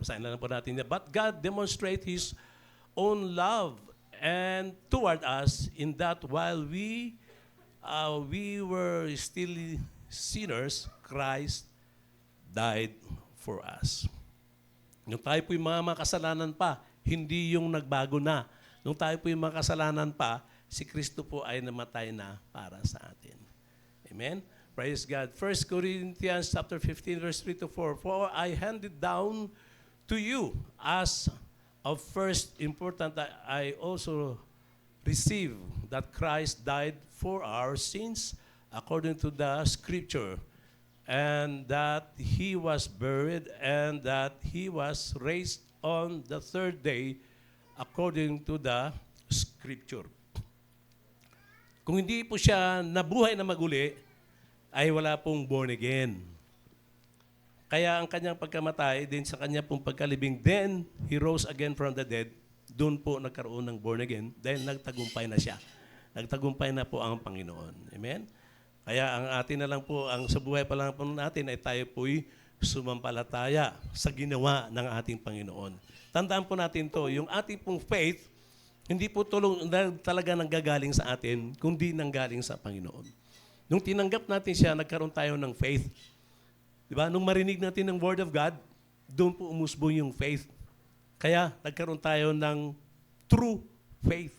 basahin na lang po natin. But God demonstrates His own love and toward us in that while we were still sinners, Christ died for us. Nung tayo po'y mga makasalanan pa, hindi yung nagbago na. Nung tayo po'y makasalanan pa, si Kristo po ay namatay na para sa atin. Amen? Praise God. 1 Corinthians chapter 15, verse 3-4. For I handed down to you as of first important that I also received that Christ died for our sins according to the Scripture, and that He was buried, and that He was raised on the third day according to the Scripture. Kung hindi po siya nabuhay na maguli, ay wala pong born again. Kaya ang kanyang pagkamatay, din sa kanya pong pagkalibing, then He rose again from the dead, doon po nagkaroon ng born again, dahil nagtagumpay na siya. Nagtagumpay na po ang Panginoon. Amen? Kaya ang atin na lang po, ang sa buhay pa lang po natin, ay tayo po'y sumampalataya sa ginawa ng ating Panginoon. Tandaan po natin to, yung ating pong faith, hindi po talaga nanggagaling sa atin, kundi nanggaling sa Panginoon. Nung tinanggap natin siya, nagkaroon tayo ng faith. Diba? Nung marinig natin ng Word of God, doon po umusbong yung faith. Kaya nagkaroon tayo ng true faith.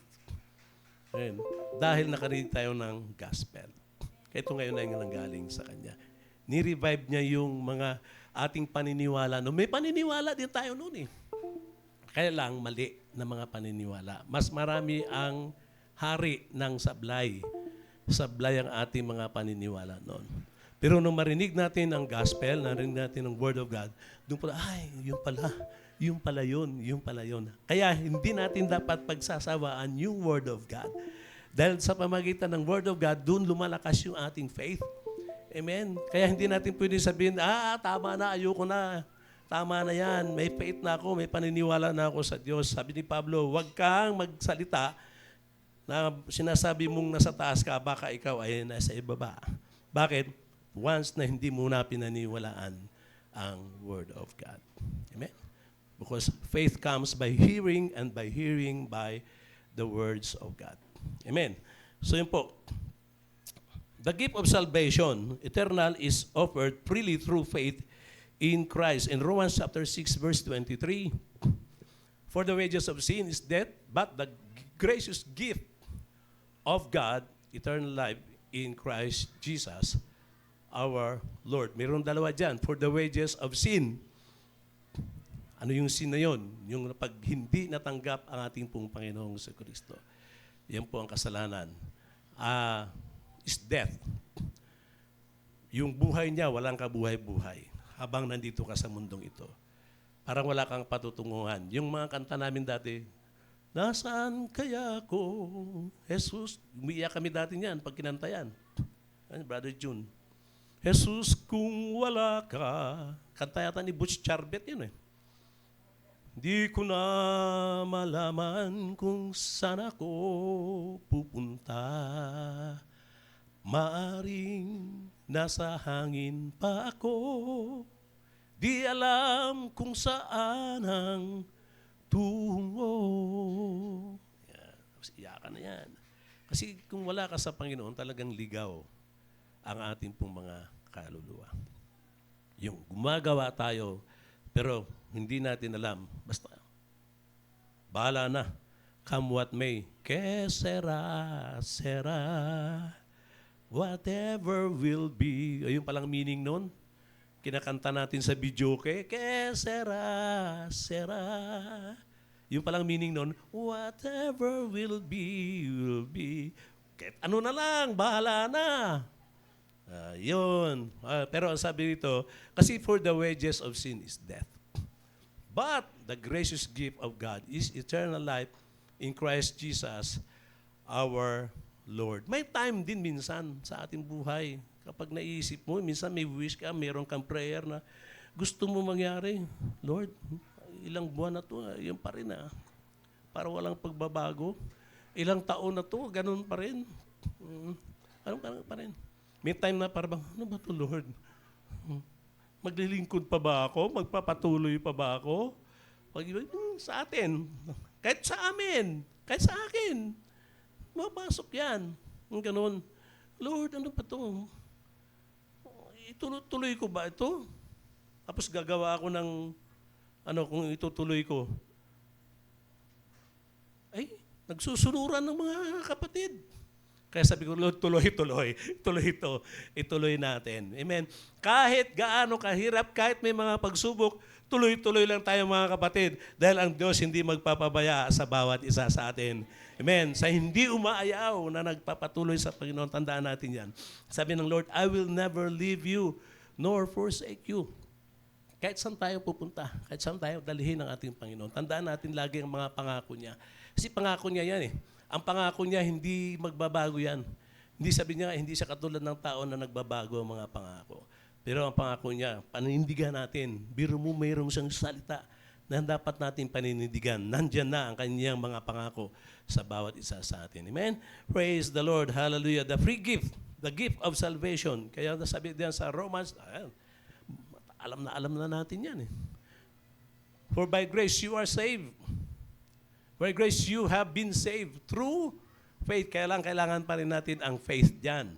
Ayan. Dahil nakarinig tayo ng gospel. Kaya ito ngayon ay nanggaling sa Kanya. Ni-revive niya yung mga ating paniniwala. No, may paniniwala din tayo noon eh. Kaya lang mali na mga paniniwala. Mas marami ang hari ng sablay. Sablay ang ating mga paniniwala noon. Pero nung marinig natin ang gospel, narinig natin ang Word of God, doon pala, ay, yung pala yun. Kaya hindi natin dapat pagsasawaan yung Word of God. Dahil sa pamagitan ng Word of God, doon lumalakas yung ating faith. Amen? Kaya hindi natin pwede sabihin, tama na, ayoko na. tama na yan, may faith na ako, may paniniwala na ako sa Diyos. Sabi ni Pablo, huwag kang magsalita na sinasabi mong nasa taas ka, baka ikaw ay nasa ibaba. Bakit? Once na hindi mo na pinaniwalaan ang Word of God. Amen? Because faith comes by hearing and by hearing by the words of God. Amen? So yun po. The gift of salvation, eternal, is offered freely through faith in Christ. In Romans chapter 6, verse 23, for the wages of sin is death, but the gracious gift of God, eternal life in Christ Jesus, our Lord. Mayroong dalawa dyan. For the wages of sin. Ano yung sin na yun? Yung pag hindi natanggap ang ating pong Panginoong Kristo. Yan po ang kasalanan. Is death. Yung buhay niya, walang kabuhay-buhay habang nandito ka sa mundong ito. Parang wala kang patutunguhan. Yung mga kanta namin dati, nasaan kaya ako, Jesus? Umiiyak kami dati niyan pag kinanta yan. Brother June. Jesus, kung wala ka. Kanta yata ni Butch Charbet yun eh. Di ko na malaman kung saan ako pupunta. Maaring nasa hangin pa ako. Di alam kung saan ang tungo. Yan. Tapos iyakan na yan. Kasi kung wala ka sa Panginoon, talagang ligaw ang ating pong mga kaluluwa. Yung gumagawa tayo, pero hindi natin alam. Basta, bahala na. Come what may. Que sera, sera. Whatever will be. Ayun palang meaning nun. Kinakanta natin sa video, que sera, sera. Yung palang meaning nun, whatever will be, will be. Kahit ano na lang, bahala na. Yun. Pero ang sabi dito, kasi for the wages of sin is death. But the gracious gift of God is eternal life in Christ Jesus, our Lord. May time din minsan sa ating buhay. Kapag naisip mo, minsan may wish ka, mayroon kang prayer na gusto mo mangyari. Lord, ilang buwan na to, yun pa rin para walang pagbabago. Ilang taon na to, ganun pa rin. Ganun pa rin. May time na parang, ano ba to, Lord? Maglilingkod pa ba ako? Magpapatuloy pa ba ako? Sa atin. Kahit sa amin. Kahit sa akin. Mapasok yan. Ganun. Lord, ano ba to? Ituloy ko ba ito? Tapos gagawa ako ng, kung itutuloy ko. Ay, nagsusunuran ng mga kapatid. Kaya sabi ko, Lord, ituloy natin. Amen. Kahit gaano kahirap, kahit may mga pagsubok, tuloy-tuloy lang tayo mga kapatid. Dahil ang Diyos hindi magpapabaya sa bawat isa sa atin. Amen. Sa hindi umaayaw na nagpapatuloy sa Panginoon, tandaan natin yan. Sabi ng Lord, I will never leave you nor forsake you. Kahit saan tayo pupunta, kahit saan tayo dalhin ng ating Panginoon, tandaan natin lagi ang mga pangako niya. Kasi pangako niya yan eh. Ang pangako niya, hindi magbabago yan. Hindi sabi niya, hindi siya katulad ng tao na nagbabago ang mga pangako. Pero ang pangako niya, paninindigan natin. Biro mo, mayroong siyang salita na dapat natin paninindigan. Nandyan na ang kanyang mga pangako sa bawat isa sa atin. Amen? Praise the Lord. Hallelujah. The free gift, the gift of salvation. Kaya nasabi diyan sa Romans, alam na natin yan eh. For by grace you are saved. By grace you have been saved through faith. Kailangan pa rin natin ang faith diyan.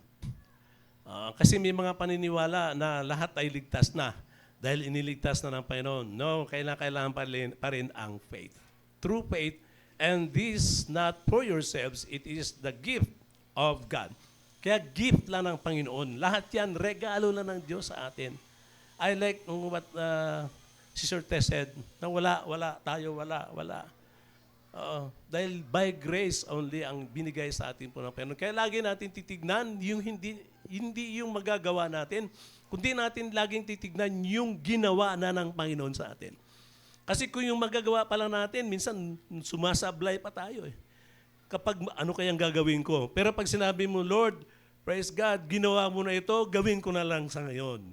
Kasi may mga paniniwala na lahat ay ligtas na dahil iniligtas na ng Panginoon. No, kailangan pa rin ang faith. Through faith, and this not for yourselves, it is the gift of God. Kaya gift lang ng Panginoon. Lahat yan, regalo lang ng Diyos sa atin. I like what Sister Tess said, na wala. Dahil by grace only ang binigay sa atin po ng Panginoon. Kaya lagi natin titignan yung hindi yung magagawa natin, kundi natin laging titignan yung ginawa na ng Panginoon sa atin. Kasi kung yung magagawa pa lang natin, minsan sumasablay pa tayo eh. Kapag ano kayang gagawin ko. Pero pag sinabi mo, Lord, praise God, ginawa mo na ito, gawin ko na lang sa ngayon.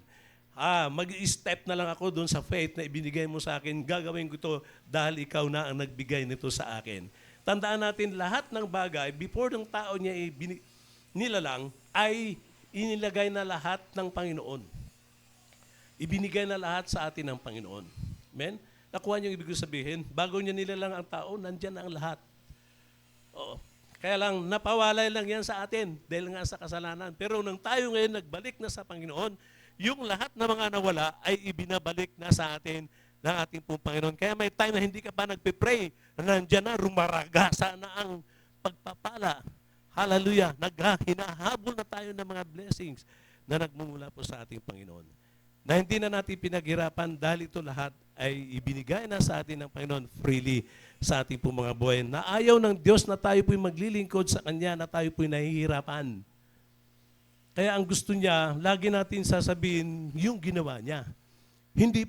mag-step na lang ako doon sa faith na ibinigay mo sa akin. Gagawin ko ito dahil ikaw na ang nagbigay nito sa akin. Tandaan natin lahat ng bagay, before ng tao niya nilalang, ay inilagay na lahat ng Panginoon. Ibinigay na lahat sa atin ng Panginoon. Amen? Nakuha niyo yung ibig sabihin, bago niya nilalang ang tao, nandyan na ang lahat. Oo. Kaya lang, napawalay lang yan sa atin dahil nga sa kasalanan. Pero nang tayo ngayon nagbalik na sa Panginoon, yung lahat na mga nawala ay ibinabalik na sa atin ng ating pong Panginoon. Kaya may time na hindi ka pa nagpe-pray, nandiyan na, rumaragasa na ang pagpapala. Hallelujah. Hinahabol na tayo ng mga blessings na nagmumula po sa ating Panginoon. Na hindi na natin pinaghirapan dahil ito lahat ay ibinigay na sa atin ng Panginoon freely sa ating pong mga buhay. Na ayaw ng Diyos na tayo po'y maglilingkod sa Kanya, na tayo po'y nahihirapan. Kaya ang gusto niya, lagi natin sasabihin yung ginawa niya. Hindi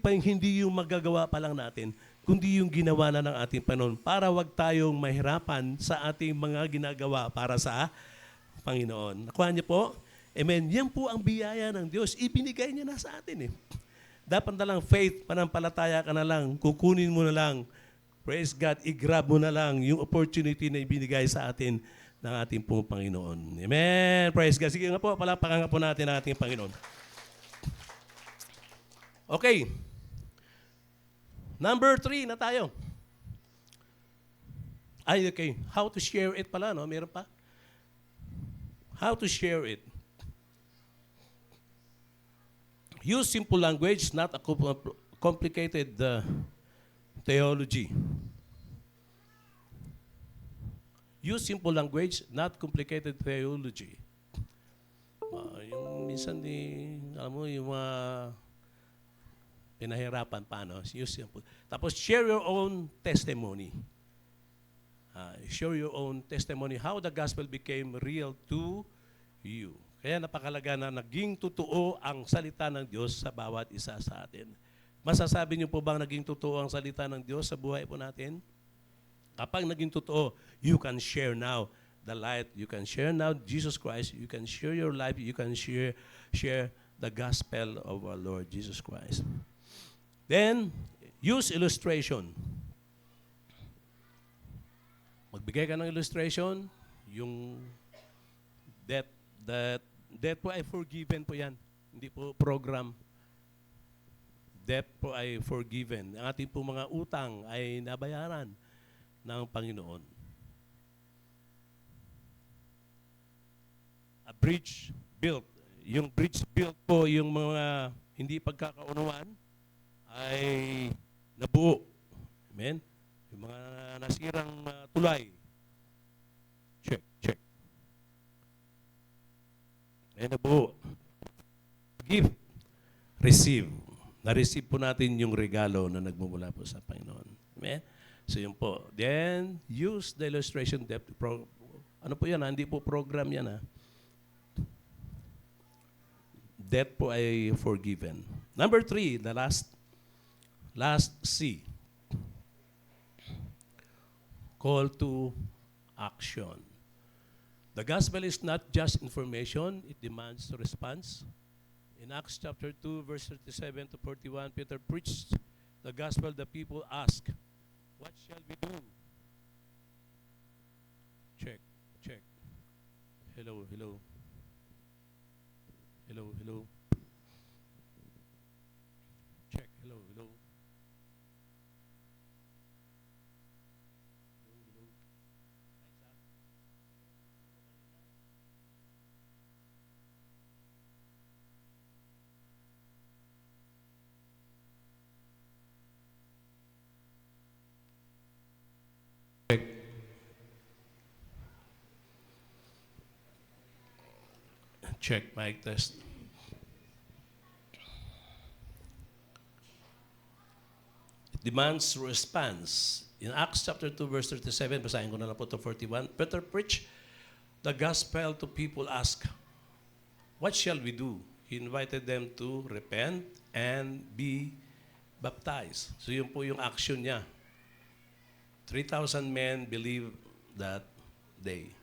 yung magagawa pa lang natin, kundi yung ginawa na ng ating Panginoon para wag tayong mahirapan sa ating mga ginagawa para sa Panginoon. Nakuha niyo po? Amen. Yan po ang biyaya ng Diyos. Ibinigay niya na sa atin eh. Dapat na lang faith, panampalataya ka na lang, kukunin mo na lang, praise God, i-grab mo na lang yung opportunity na ibinigay sa atin ng ating pong Panginoon. Amen. Praise God. Sige nga po, palapakan nga po natin ang ating Panginoon. Okay. Number 3 na tayo. Ay, okay. How to share it pala, no? Meron pa? How to share it. Use simple language, not a complicated theology. Use simple language, not complicated theology. Yung minsan alam mo, yung mga pinahirapan pa, no? Use simple. Tapos, share your own testimony. Share your own testimony, how the gospel became real to you. Kaya napakalaga na naging totoo ang salita ng Diyos sa bawat isa sa atin. Masasabi niyo po bang naging totoo ang salita ng Diyos sa buhay po natin? Kapag naging totoo, you can share now the light. You can share now Jesus Christ. You can share your life. You can share the gospel of our Lord Jesus Christ. Then, use illustration. Magbigay ka ng illustration. Yung debt po ay forgiven po yan. Hindi po program. Debt po ay forgiven. Ang ating po mga utang ay nabayaran ng Panginoon. A bridge built. Yung bridge built po, yung mga hindi pagkakaunawaan ay nabuo. Amen? Yung mga nasirang tulay. Check. Ay nabuo. Give. Receive. Na-receive po natin yung regalo na nagmumula po sa Panginoon. Amen? So yun po. Then, use the illustration depth. Ano po yan? Hindi po program yan. Debt po ay forgiven. Number 3, the last C. Call to action. The gospel is not just information, it demands a response. In Acts chapter 2, verse 37 to 41, Peter preached the gospel. The people asked, "What shall we do?" Check. Hello. Check, hello. Check, mic test. It demands response. In Acts chapter 2, verse 37, basahin ko na lang po to 41, Peter preached the gospel to people ask, "What shall we do?" He invited them to repent and be baptized. So yun po yung action niya. 3,000 men believed that day.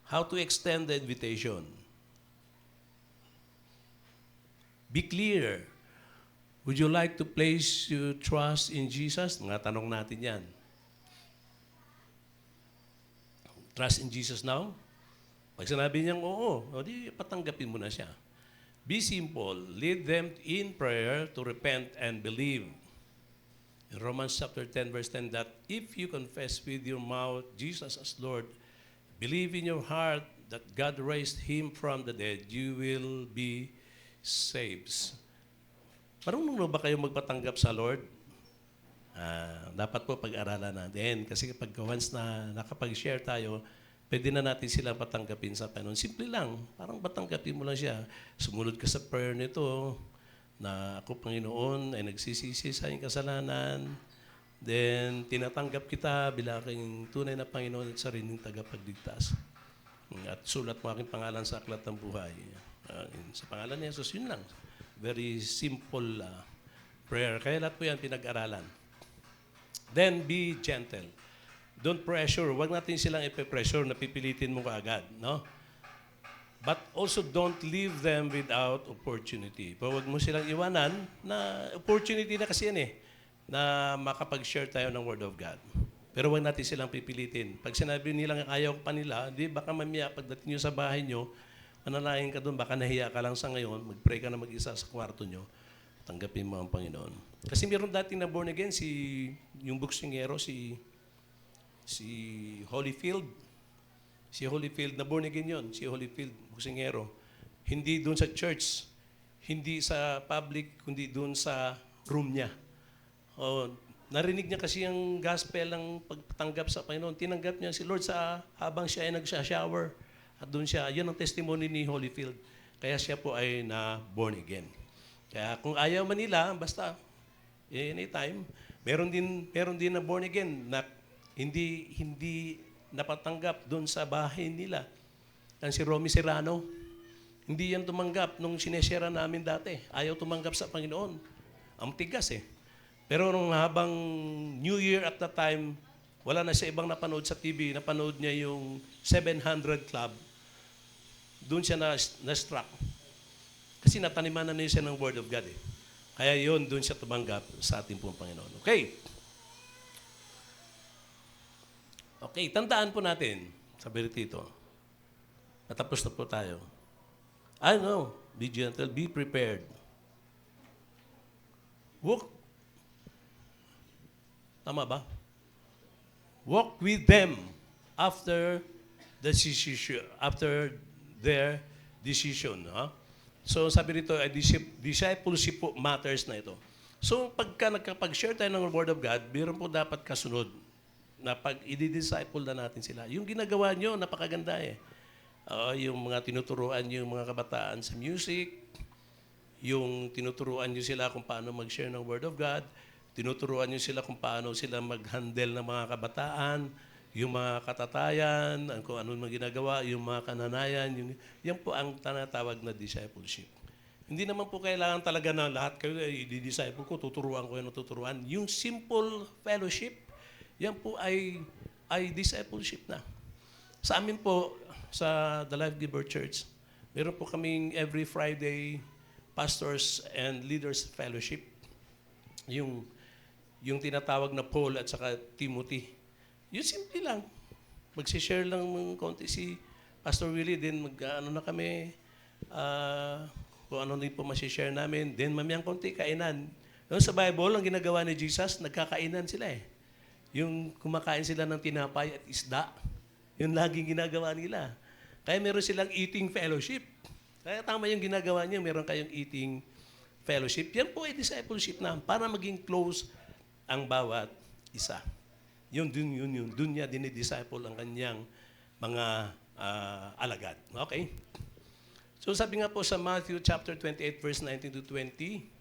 How to extend the invitation? Be clear. Would you like to place your trust in Jesus? Mga tanong natin yan. Trust in Jesus now? Pag sinabi niyang oo, o di patanggapin mo na siya. Be simple. Lead them in prayer to repent and believe. In Romans chapter 10, verse 10, that if you confess with your mouth Jesus as Lord, believe in your heart that God raised Him from the dead, you will be saved. Marunong na ba kayo magpatanggap sa Lord? Dapat po pag-aralan natin. Kasi pag once na nakapag-share tayo, pwede na natin silang patanggapin sa Panginoon. Simple lang. Parang patanggapin mo lang siya. Sumunod ka sa prayer nito, na ako, Panginoon, ay nagsisisi sa iyong kasalanan. Then, tinatanggap kita bilang aking tunay na Panginoon at sariling tagapagligtas. At sulat mo aking pangalan sa aklat ng buhay. Sa pangalan ni Jesus, yun lang. Very simple prayer. Kaya lahat po yan pinag-aralan. Then, be gentle. Don't pressure. Huwag natin silang ipe-pressure na pipilitin mo kaagad. No? But also don't leave them without opportunity. Huwag mo silang iwanan na opportunity na kasi yan na makapag-share tayo ng Word of God. Pero huwag natin silang pipilitin. Pag sinabi nilang ayaw pa nila, di baka mamaya pagdating nyo sa bahay nyo, manalangin ka doon, baka nahiya ka lang sa ngayon, mag-pray ka na mag-isa sa kwarto nyo, tanggapin mo ang Panginoon. Kasi meron dating na born again, yung buksingero, si Holyfield. Si Holyfield, na born again yun, si Holyfield, buksingero. Hindi doon sa church, hindi sa public, kundi doon sa room niya. Narinig niya kasi ang gospel ng pagtanggap sa Panginoon. Tinanggap niya si Lord habang siya ay nagsha-shower. At doon siya, yun ang testimony ni Holyfield. Kaya siya po ay na-born again. Kaya kung ayaw man nila, basta, anytime, meron din na born again na hindi napatanggap doon sa bahay nila. Yan si Romy Serrano. Hindi yan tumanggap nung sineshare namin dati. Ayaw tumanggap sa Panginoon. Ang tigas Pero nung habang New Year at that time, wala na siya ibang napanood sa TV. Napanood niya yung 700 Club. Doon siya na-struck. Kasi nataniman na niya siya ng Word of God Kaya yun, doon siya tumanggap sa ating pong Panginoon. Okay. Okay, tandaan po natin, sabi rito, natapos na po tayo. Be gentle, be prepared. Walk, tama ba? Walk with them after their decision. So sabi rito, discipleship po matters na ito. So pagka nagkapag-share tayo ng Word of God, meron po dapat kasunod na pag i-disciple na natin sila. Yung ginagawa nyo, napakaganda yung mga tinuturuan nyo yung mga kabataan sa music, yung tinuturuan nyo sila kung paano mag-share ng Word of God, tinuturuan nyo sila kung paano sila mag-handle ng mga kabataan, yung mga katatayan, kung ano mga ginagawa, yung mga kananayan, yan po ang tinatawag na discipleship. Hindi naman po kailangan talaga na lahat kayo i-disciple ko, tuturuan ko yung tuturuan. Yung simple fellowship, yan po ay discipleship na. Sa amin po, sa The Life Giver Church, meron po kaming every Friday Pastors and Leaders Fellowship. Yung tinatawag na Paul at saka Timothy. Yun simple lang. Magsishare lang ng konti si Pastor Willie, then na kami, kung ano din po masishare namin, then mamayang konti, kainan. Yung sa Bible, ang ginagawa ni Jesus, nagkakainan sila Yung kumakain sila ng tinapay at isda, yun laging ginagawa nila. Kaya meron silang eating fellowship. Kaya tama yung ginagawa niya, meron kayong eating fellowship. Yan po ay discipleship na para maging close ang bawat isa. Yun. Doon niya dinidisciple ang kanyang mga alagad. Okay? So sabi nga po sa Matthew chapter 28, verse 19 to 20,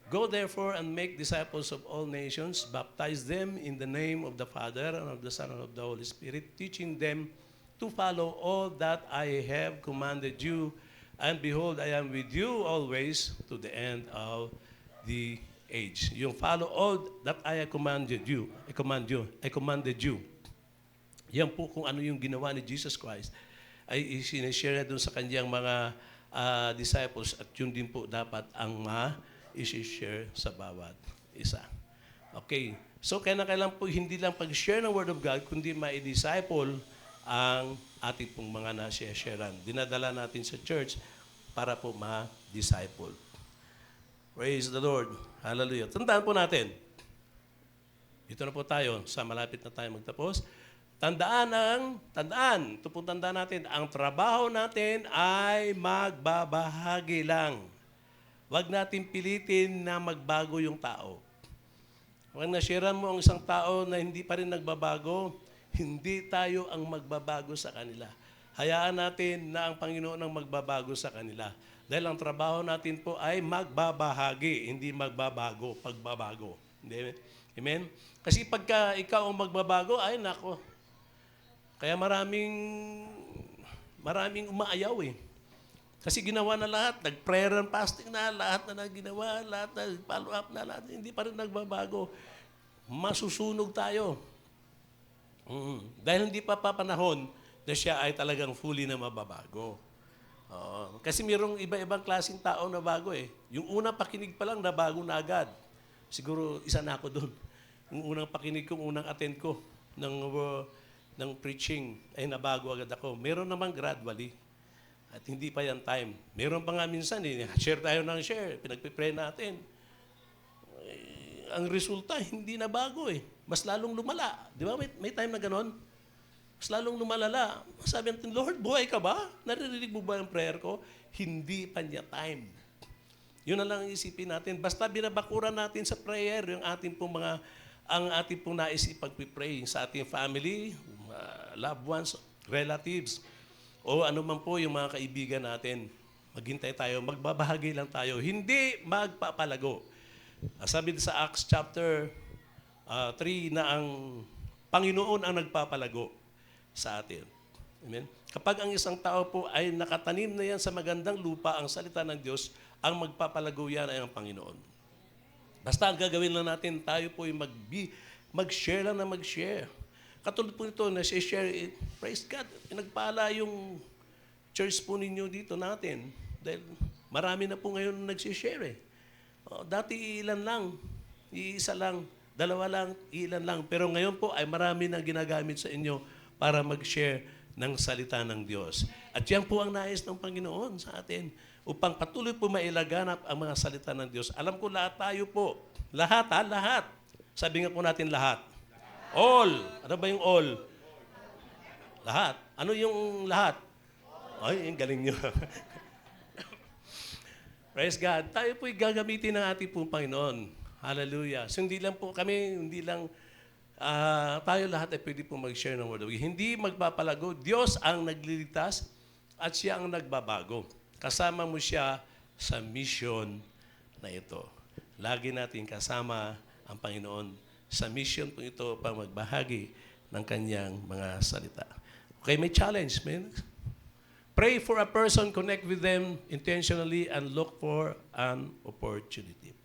Go therefore and make disciples of all nations, baptize them in the name of the Father and of the Son and of the Holy Spirit, teaching them to follow all that I have commanded you. And behold, I am with you always to the end of the age. Yung follow all that I have commanded you. I commanded you. Yan po kung ano yung ginawa ni Jesus Christ ay sinishare doon sa kanyang mga disciples at yun din po dapat ang ma-share sa bawat isa. Okay. So, kailangan po hindi lang pag-share ng Word of God, kundi ma-disciple ang ating pong mga na-sharean. Dinadala natin sa church para po ma-disciple. Praise the Lord. Hallelujah. Tandaan po natin. Dito na po tayo sa malapit na tayo magtapos. Tandaan, ito po tandaan natin, ang trabaho natin ay magbabahagi lang. Huwag natin pilitin na magbago yung tao. Huwag na-sharean mo ang isang tao na hindi pa rin nagbabago, hindi tayo ang magbabago sa kanila. Hayaan natin na ang Panginoon ang magbabago sa kanila. Dahil ang trabaho natin po ay magbabahagi, hindi magbabago, pagbabago. Amen? Kasi pagka ikaw ang magbabago, ay nako, kaya maraming umaayaw eh. Kasi ginawa na lahat, nag-prayer and fasting na, lahat na ginawa, lahat na follow up na, lahat, hindi pa rin nagbabago. Masusunog tayo. Dahil hindi pa papanahon na siya ay talagang fully na mababago. Kasi mayroong iba-ibang klaseng tao na bago eh. Yung unang pakinig pa lang, nabago na agad. Siguro isa na ako doon. Yung unang pakinig ko, unang attend ko ng preaching, ay nabago agad ako. Meron naman gradually. At hindi pa yan time. Meron pa nga minsan, share tayo ng share, pinagpipray natin. Ang resulta, hindi na bago eh. Mas lalong lumala. Di ba? May time na ganon. Mas lalong lumalala. Sabi natin, Lord, buhay ka ba? Naririnig mo ba ang prayer ko? Hindi pa niya time. Yun na lang ang isipin natin. Basta binabakuran natin sa prayer yung ating pong ang ating pong nais ipagpipray sa ating family, loved ones, relatives, o ano man po yung mga kaibigan natin. Maghintay tayo, magbabahagi lang tayo, hindi magpapalago. Sabi sa Acts chapter 3 na ang Panginoon ang nagpapalago sa atin. Amen? Kapag ang isang tao po ay nakatanim na yan sa magandang lupa, ang salita ng Diyos, ang magpapalago yan ay ang Panginoon. Basta ang gagawin lang natin, tayo po ay mag-share lang na mag-share. Katulad po nito na share, praise God, pinagpala yung church po ninyo dito natin. Dahil marami na po ngayon nag-share eh. Dati ilan lang, iisa lang, dalawa lang, ilan lang. Pero ngayon po ay marami na ginagamit sa inyo para mag-share ng salita ng Diyos. At yan po ang nais ng Panginoon sa atin upang patuloy po mailaganap ang mga salita ng Diyos. Alam ko lahat tayo po. Lahat. Sabi nga po natin lahat. All. Ano ba yung all? Lahat. Ano yung lahat? Ay, ang galing nyo. Praise God. Tayo po'y gagamitin ng ating pong Panginoon. Hallelujah. So hindi lang po kami, tayo lahat ay pwede po mag-share ng Word of God. Hindi magpapalago. Diyos ang nagliligtas at siya ang nagbabago. Kasama mo siya sa mission na ito. Lagi natin kasama ang Panginoon sa mission po ito para magbahagi ng kanyang mga salita. Okay, may challenge, man. Pray for a person, connect with them intentionally, and look for an opportunity.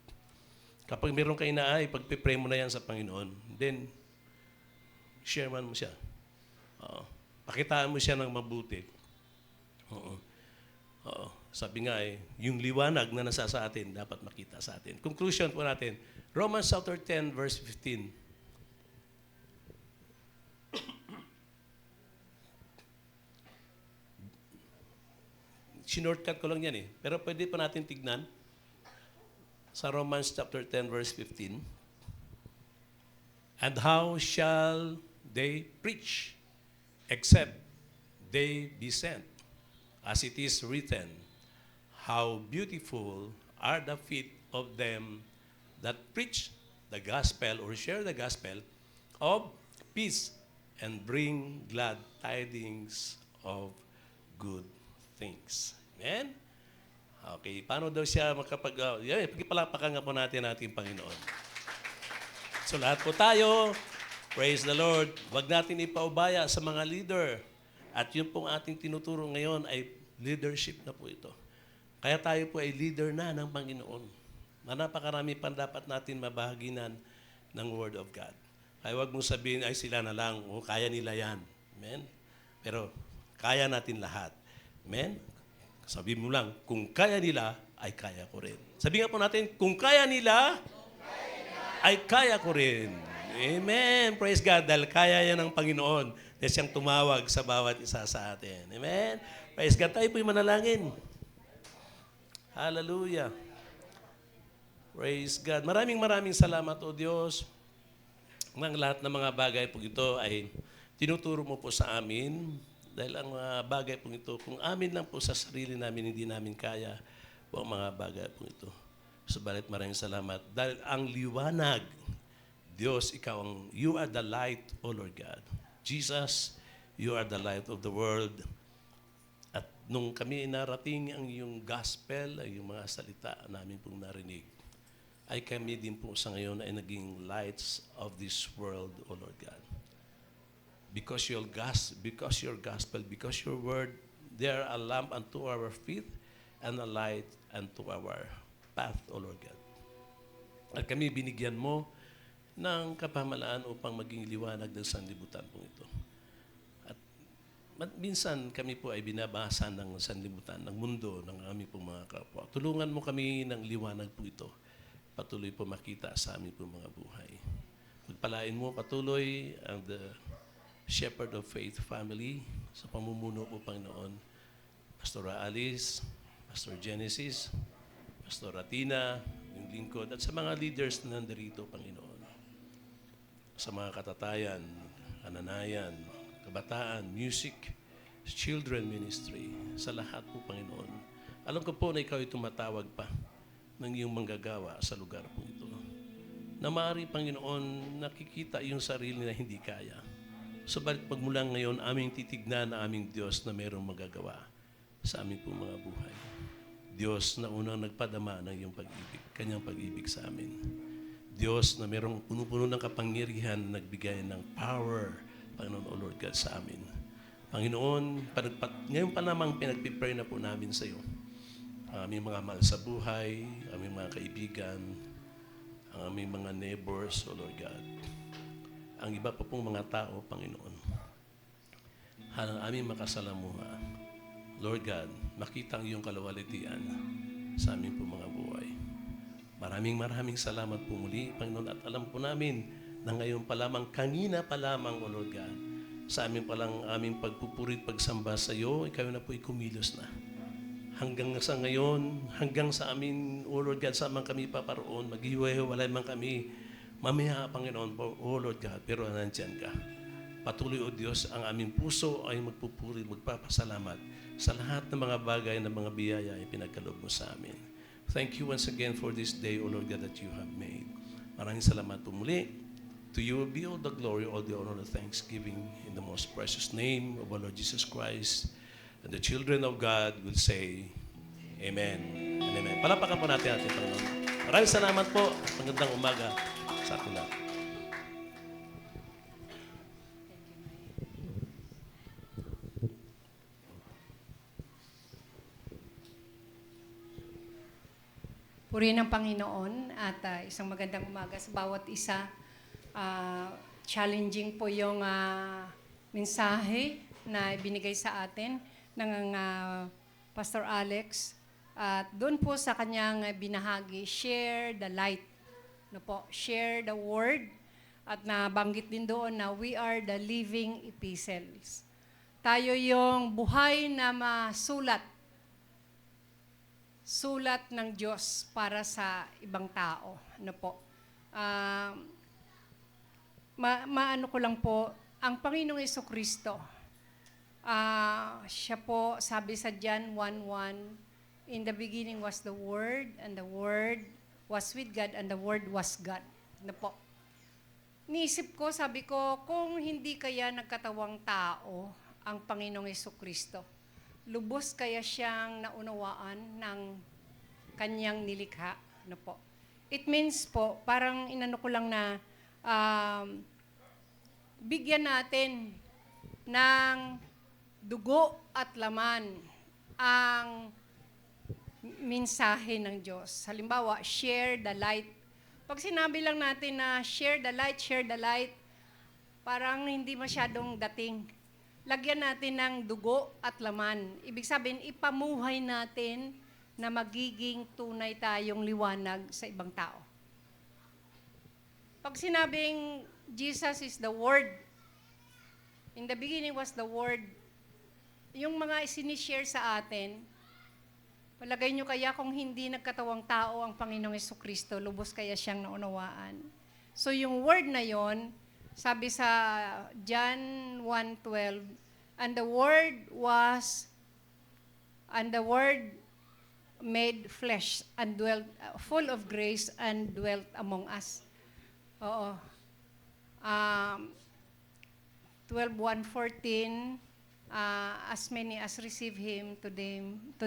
Kapag meron kayo na pagpipray mo na yan sa Panginoon, then, share man mo siya. Pakitaan mo siya ng mabuti. Sabi nga yung liwanag na nasa sa atin, dapat makita sa atin. Conclusion po natin, Romans chapter 10, verse 15. Sinortcut ko lang yan eh. Pero pwede pa natin tignan. Sa Romans chapter 10, verse 15. And how shall they preach except they be sent? As it is written, how beautiful are the feet of them that preach the gospel or share the gospel of peace and bring glad tidings of good things. Amen? Okay, paano daw siya pagpalapakan nga po natin ating Panginoon. So lahat po tayo, praise the Lord, wag natin ipaubaya sa mga leader. At yun pong ating tinuturo ngayon ay leadership na po ito. Kaya tayo po ay leader na ng Panginoon. Napakarami pa dapat natin mabahaginan ng Word of God. Kaya wag mong sabihin, ay sila na lang, kaya nila yan. Amen? Pero kaya natin lahat. Amen? Sabi mo lang, kung kaya nila, ay kaya ko rin. Sabi nga po natin, kung kaya nila, ay kaya ko rin. Amen. Praise God. Dahil kaya yan ng Panginoon. Dahil siyang tumawag sa bawat isa sa atin. Amen. Praise God. Tayo po'y manalangin. Hallelujah. Praise God. Maraming salamat, O Diyos. Ang lahat ng mga bagay po ito ay tinuturo mo po sa amin. Dahil ang mga bagay po ito, kung amin lang po sa sarili namin, hindi namin kaya po ang mga bagay po ito. Subalit maraming salamat. Dahil ang liwanag, Diyos, you are the light, O Lord God. Jesus, you are the light of the world. At nung kami narating ang iyong gospel, ay yung mga salita namin pong narinig, ay kami din po sa ngayon ay naging lights of this world, O Lord God. Because your gospel, because your word, they are a lamp unto our feet and a light unto our path, O Lord God. At kami binigyan mo ng kapamalaan upang maging liwanag ng sanlibutan po ito. At minsan kami po ay binabasa ng sanlibutan, ng mundo, ng aming pong mga kapwa. Tulungan mo kami ng liwanag po ito. Patuloy po makita sa aming pong mga buhay. Pagpalain mo patuloy ang the Shepherd of Faith family sa pamumuno po, Panginoon. Pastor Alice, Pastor Genesis, Pastor Atina, yung lingkod, at sa mga leaders na nandarito, Panginoon. Sa mga katatayan, kananayan, kabataan, music, children ministry, sa lahat po, Panginoon. Alam ko po na ikaw ay tumatawag pa ng iyong manggagawa sa lugar po ito. Na maaari, Panginoon, nakikita yung sarili na hindi kaya. Subalit pagmula ngayon, aming titignan na aming Diyos na mayroong magagawa sa aming po mga buhay. Diyos na unang nagpadama ng iyong pag-ibig, kanyang pag-ibig sa amin. Diyos na mayroong puno-puno ng kapangyarihan, nagbigay ng power, Panginoon, O Lord God, sa amin. Panginoon, ngayon pa namang pinagpipray na po namin sa iyo. Ang aming mga mahal sa buhay, ang aming mga kaibigan, ang aming mga neighbors, O Lord God. Ang iba pa pong mga tao, Panginoon. Halang aming makasalamuha. Lord God, makita ang iyong kalawalitian sa aming po mga buhay. Maraming salamat po muli, Panginoon. At alam po namin na ngayon pa lamang, kanina pa lamang, O Lord God, sa amin palang aming pagpupurit, pagsamba sa iyo, ikaw na po'y kumilos na. Hanggang sa ngayon, hanggang sa amin, O Lord God, saan man kami paparoon, maghiwa-hiwalay man kami, mamaya, Panginoon, O Lord God, pero nandyan ka. Patuloy, O Diyos, ang aming puso ay magpupuri, magpapasalamat sa lahat ng mga bagay na mga biyaya ay pinagkaloob mo sa amin. Thank you once again for this day, O Lord God, that you have made. Maraming salamat po muli. To you will be all the glory, all the honor, and thanksgiving in the most precious name of our Lord Jesus Christ. And the children of God will say, Amen and Amen. Palapakan po natin ating Panginoon. Maraming salamat po. Magandang umaga sa atin lahat. Purihin ng Panginoon at isang magandang umaga sa bawat isa. Challenging po yung mensahe na ibinigay sa atin ng Pastor Alex. At doon po sa kanyang binahagi, share the light. No po, share the word. At nabanggit din doon na we are the living epistles. Tayo yung buhay na masulat. Sulat ng Diyos para sa ibang tao. Ano po? Maano ko lang po, ang Panginoong Jesucristo, siya po, sabi sa John 1:1, in the beginning was the Word, and the Word was with God, and the Word was God. Ano po? Niisip ko, sabi ko, kung hindi kaya nagkatawang tao ang Panginoong Jesucristo, lubos kaya siyang naunawaan ng kanyang nilikha. Ano po? It means po, parang inano ko lang na bigyan natin ng dugo at laman ang mensahe ng Diyos. Halimbawa, share the light. Pag sinabi lang natin na share the light, parang hindi masyadong dating. lagyan natin ng dugo at laman. Ibig sabihin, ipamuhay natin na magiging tunay tayong liwanag sa ibang tao. Pag sinabing Jesus is the Word, in the beginning was the Word, yung mga sinishare sa atin, palagay nyo kaya kung hindi nagkatawang tao ang Panginoong Jesucristo, lubos kaya siyang naunawaan. So yung word na yon, sabi sa John 1:12, and the word made flesh and dwelt, full of grace and dwelt among us. Oo. 12:1:14, as many as receive him, to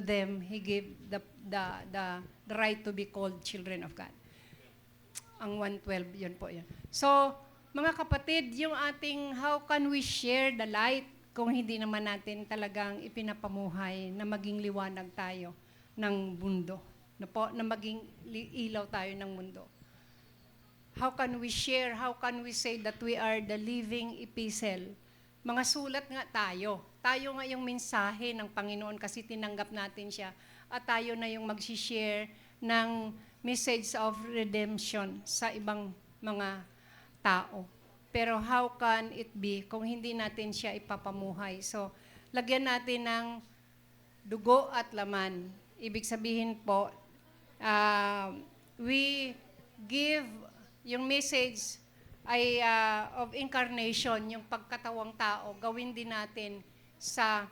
them he gave the right to be called children of God. Ang 1:12, yun po yun. So, mga kapatid, yung ating how can we share the light kung hindi naman natin talagang ipinapamuhay na maging liwanag tayo ng mundo, na maging ilaw tayo ng mundo. How can we share, how can we say that we are the living epistle? Mga sulat nga tayo. Tayo nga yung mensahe ng Panginoon kasi tinanggap natin siya. At tayo na yung mag-share ng message of redemption sa ibang mga tao. Pero how can it be kung hindi natin siya ipapamuhay? So, lagyan natin ng dugo at laman. Ibig sabihin po, we give yung message ay of incarnation, yung pagkatawang tao, gawin din natin sa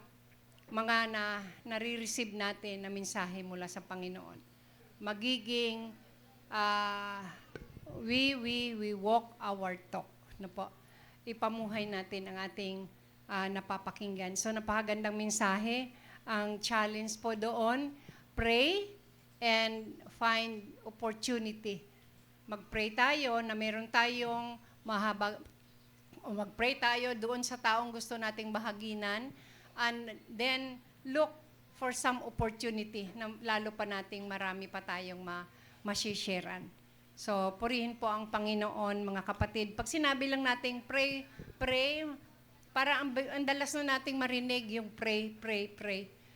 mga nare-receive natin na mensahe mula sa Panginoon. Magiging we walk our talk. No po? Ipamuhay natin ang ating napapakinggan. So napakagandang mensahe. Ang challenge po doon, pray and find opportunity. Mag-pray tayo na meron tayong mag-pray tayo doon sa taong gusto nating bahaginan, and then look for some opportunity na lalo pa nating marami pa tayong masisharean. So, purihin po ang Panginoon, mga kapatid. Pag sinabi lang nating pray, para ang dalas na nating marinig yung pray.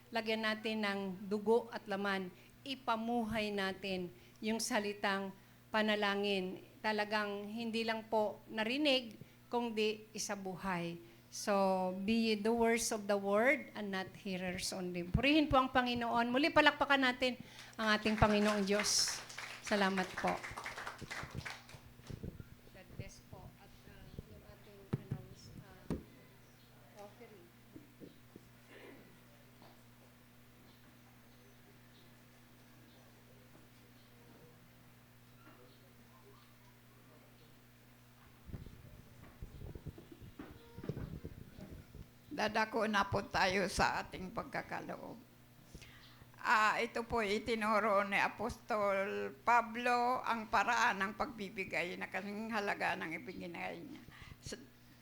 Lagyan natin ng dugo at laman. Ipamuhay natin yung salitang panalangin. Talagang hindi lang po narinig, kundi isabuhay. So, be ye doers of the word and not hearers only. Purihin po ang Panginoon. Muli palakpakan natin ang ating Panginoong Diyos. Salamat po. God bless po. At yung ating offering. Dadako na po tayo sa ating pagkakaloob. Ito po itinuro ni Apostol Pablo ang paraan ng pagbibigay na kasing halaga ng ibinigay niya.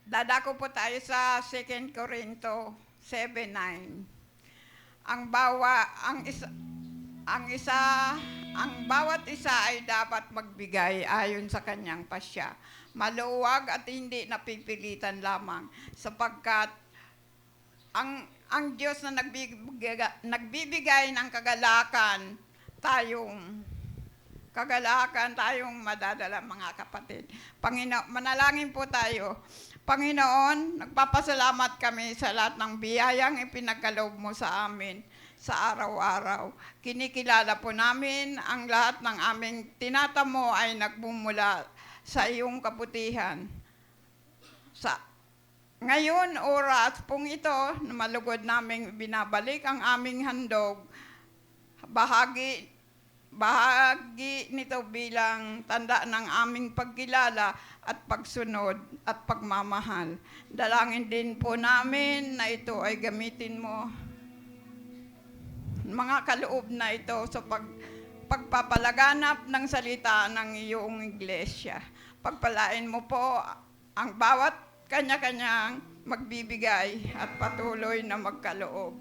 Dadako po tayo sa 2 Corinto 7:9. Ang bawat isa ay dapat magbigay ayon sa kanyang pasya, maluwag at hindi napipilitan lamang, sapagkat ang Diyos na nagbibigay ng kagalakan tayong madadala, mga kapatid. Manalangin po tayo. Panginoon, nagpapasalamat kami sa lahat ng biyayang ipinagkaloob mo sa amin sa araw-araw. Kinikilala po namin ang lahat ng aming tinatamo ay nagbumula sa iyong kabutihan. Ngayon, oras pong ito, na malugod naming binabalik ang aming handog, bahagi nito bilang tanda ng aming pagkilala at pagsunod at pagmamahal. Dalangin din po namin na ito ay gamitin mo, mga kaloob na ito, sa pagpapalaganap ng salita ng iyong iglesia. Pagpalain mo po ang bawat kanya-kanyang magbibigay at patuloy na magkaloob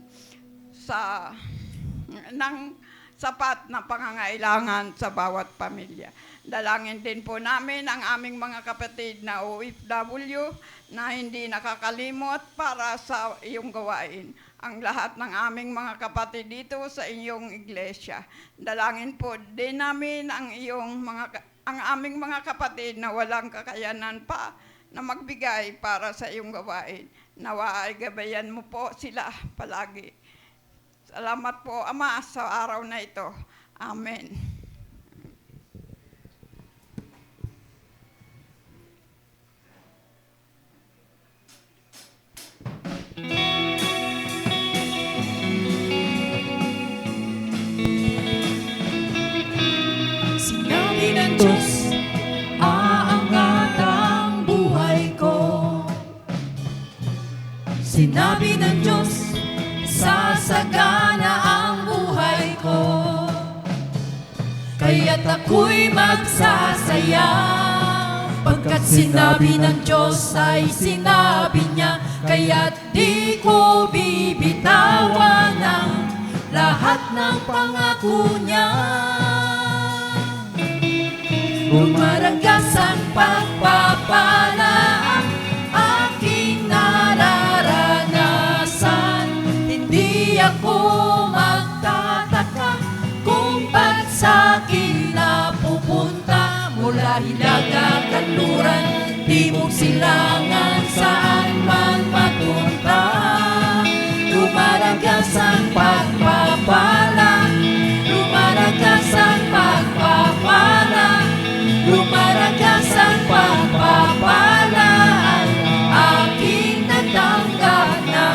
ng sapat na pangangailangan sa bawat pamilya. Dalangin din po namin ang aming mga kapatid na OFW na hindi nakakalimot para sa iyong gawain. Ang lahat ng aming mga kapatid dito sa inyong iglesia. Dalangin po din namin ang aming mga kapatid na walang kakayanan pa na magbigay para sa iyong gawain. Nawa ay gabayan mo po sila palagi. Salamat po, Ama, sa araw na ito. Amen. Sinabi ng Diyos, aangat ang buhay ko. Sinabi ng Diyos, sasagana ang buhay ko. Kaya't ako'y magsasaya, pagkat sinabi ng Diyos ay sinabi niya. Kaya't di ko bibitawan ang lahat ng pangako niya. Rumaragas ang pagpapala ang aking nararanasan. Hindi ako magtataka kung ba't sa'kin napupunta. Mula Hilaga, Kanluran, Timog Silangan, saan man mapunta. Rumaragas ang pagpapala, rumaragas ang pagpapala, lumaragas ang pagpapala ay aking natanggap na.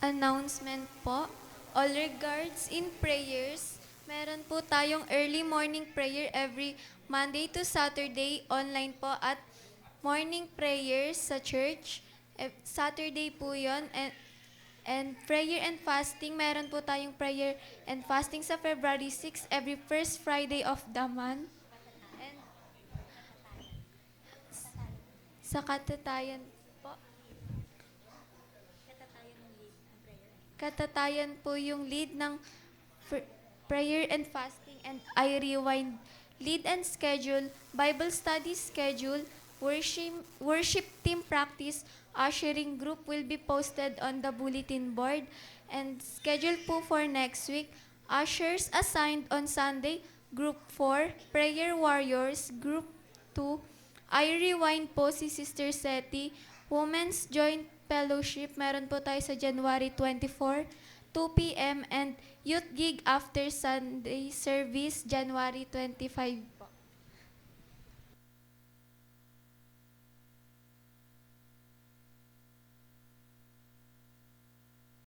Announcement po. All regards in prayers. Meron po tayong early morning prayer every Monday to Saturday. Online po at morning prayers sa church. Saturday po yun. And prayer and fasting. Meron po tayong prayer and fasting sa February 6 every first Friday of the month. And sa katatayan po. Katatayan po yung lead ng prayer and fasting, and I rewind lead and schedule, Bible study schedule, worship team practice, ushering group will be posted on the bulletin board, and schedule po for next week. Ushers assigned on Sunday, group 4, prayer warriors, group 2, I rewind po si Sister Seti, Women's Joint Fellowship, meron po tayo sa January 24, 2 p.m. and Youth Gig after Sunday Service, January 25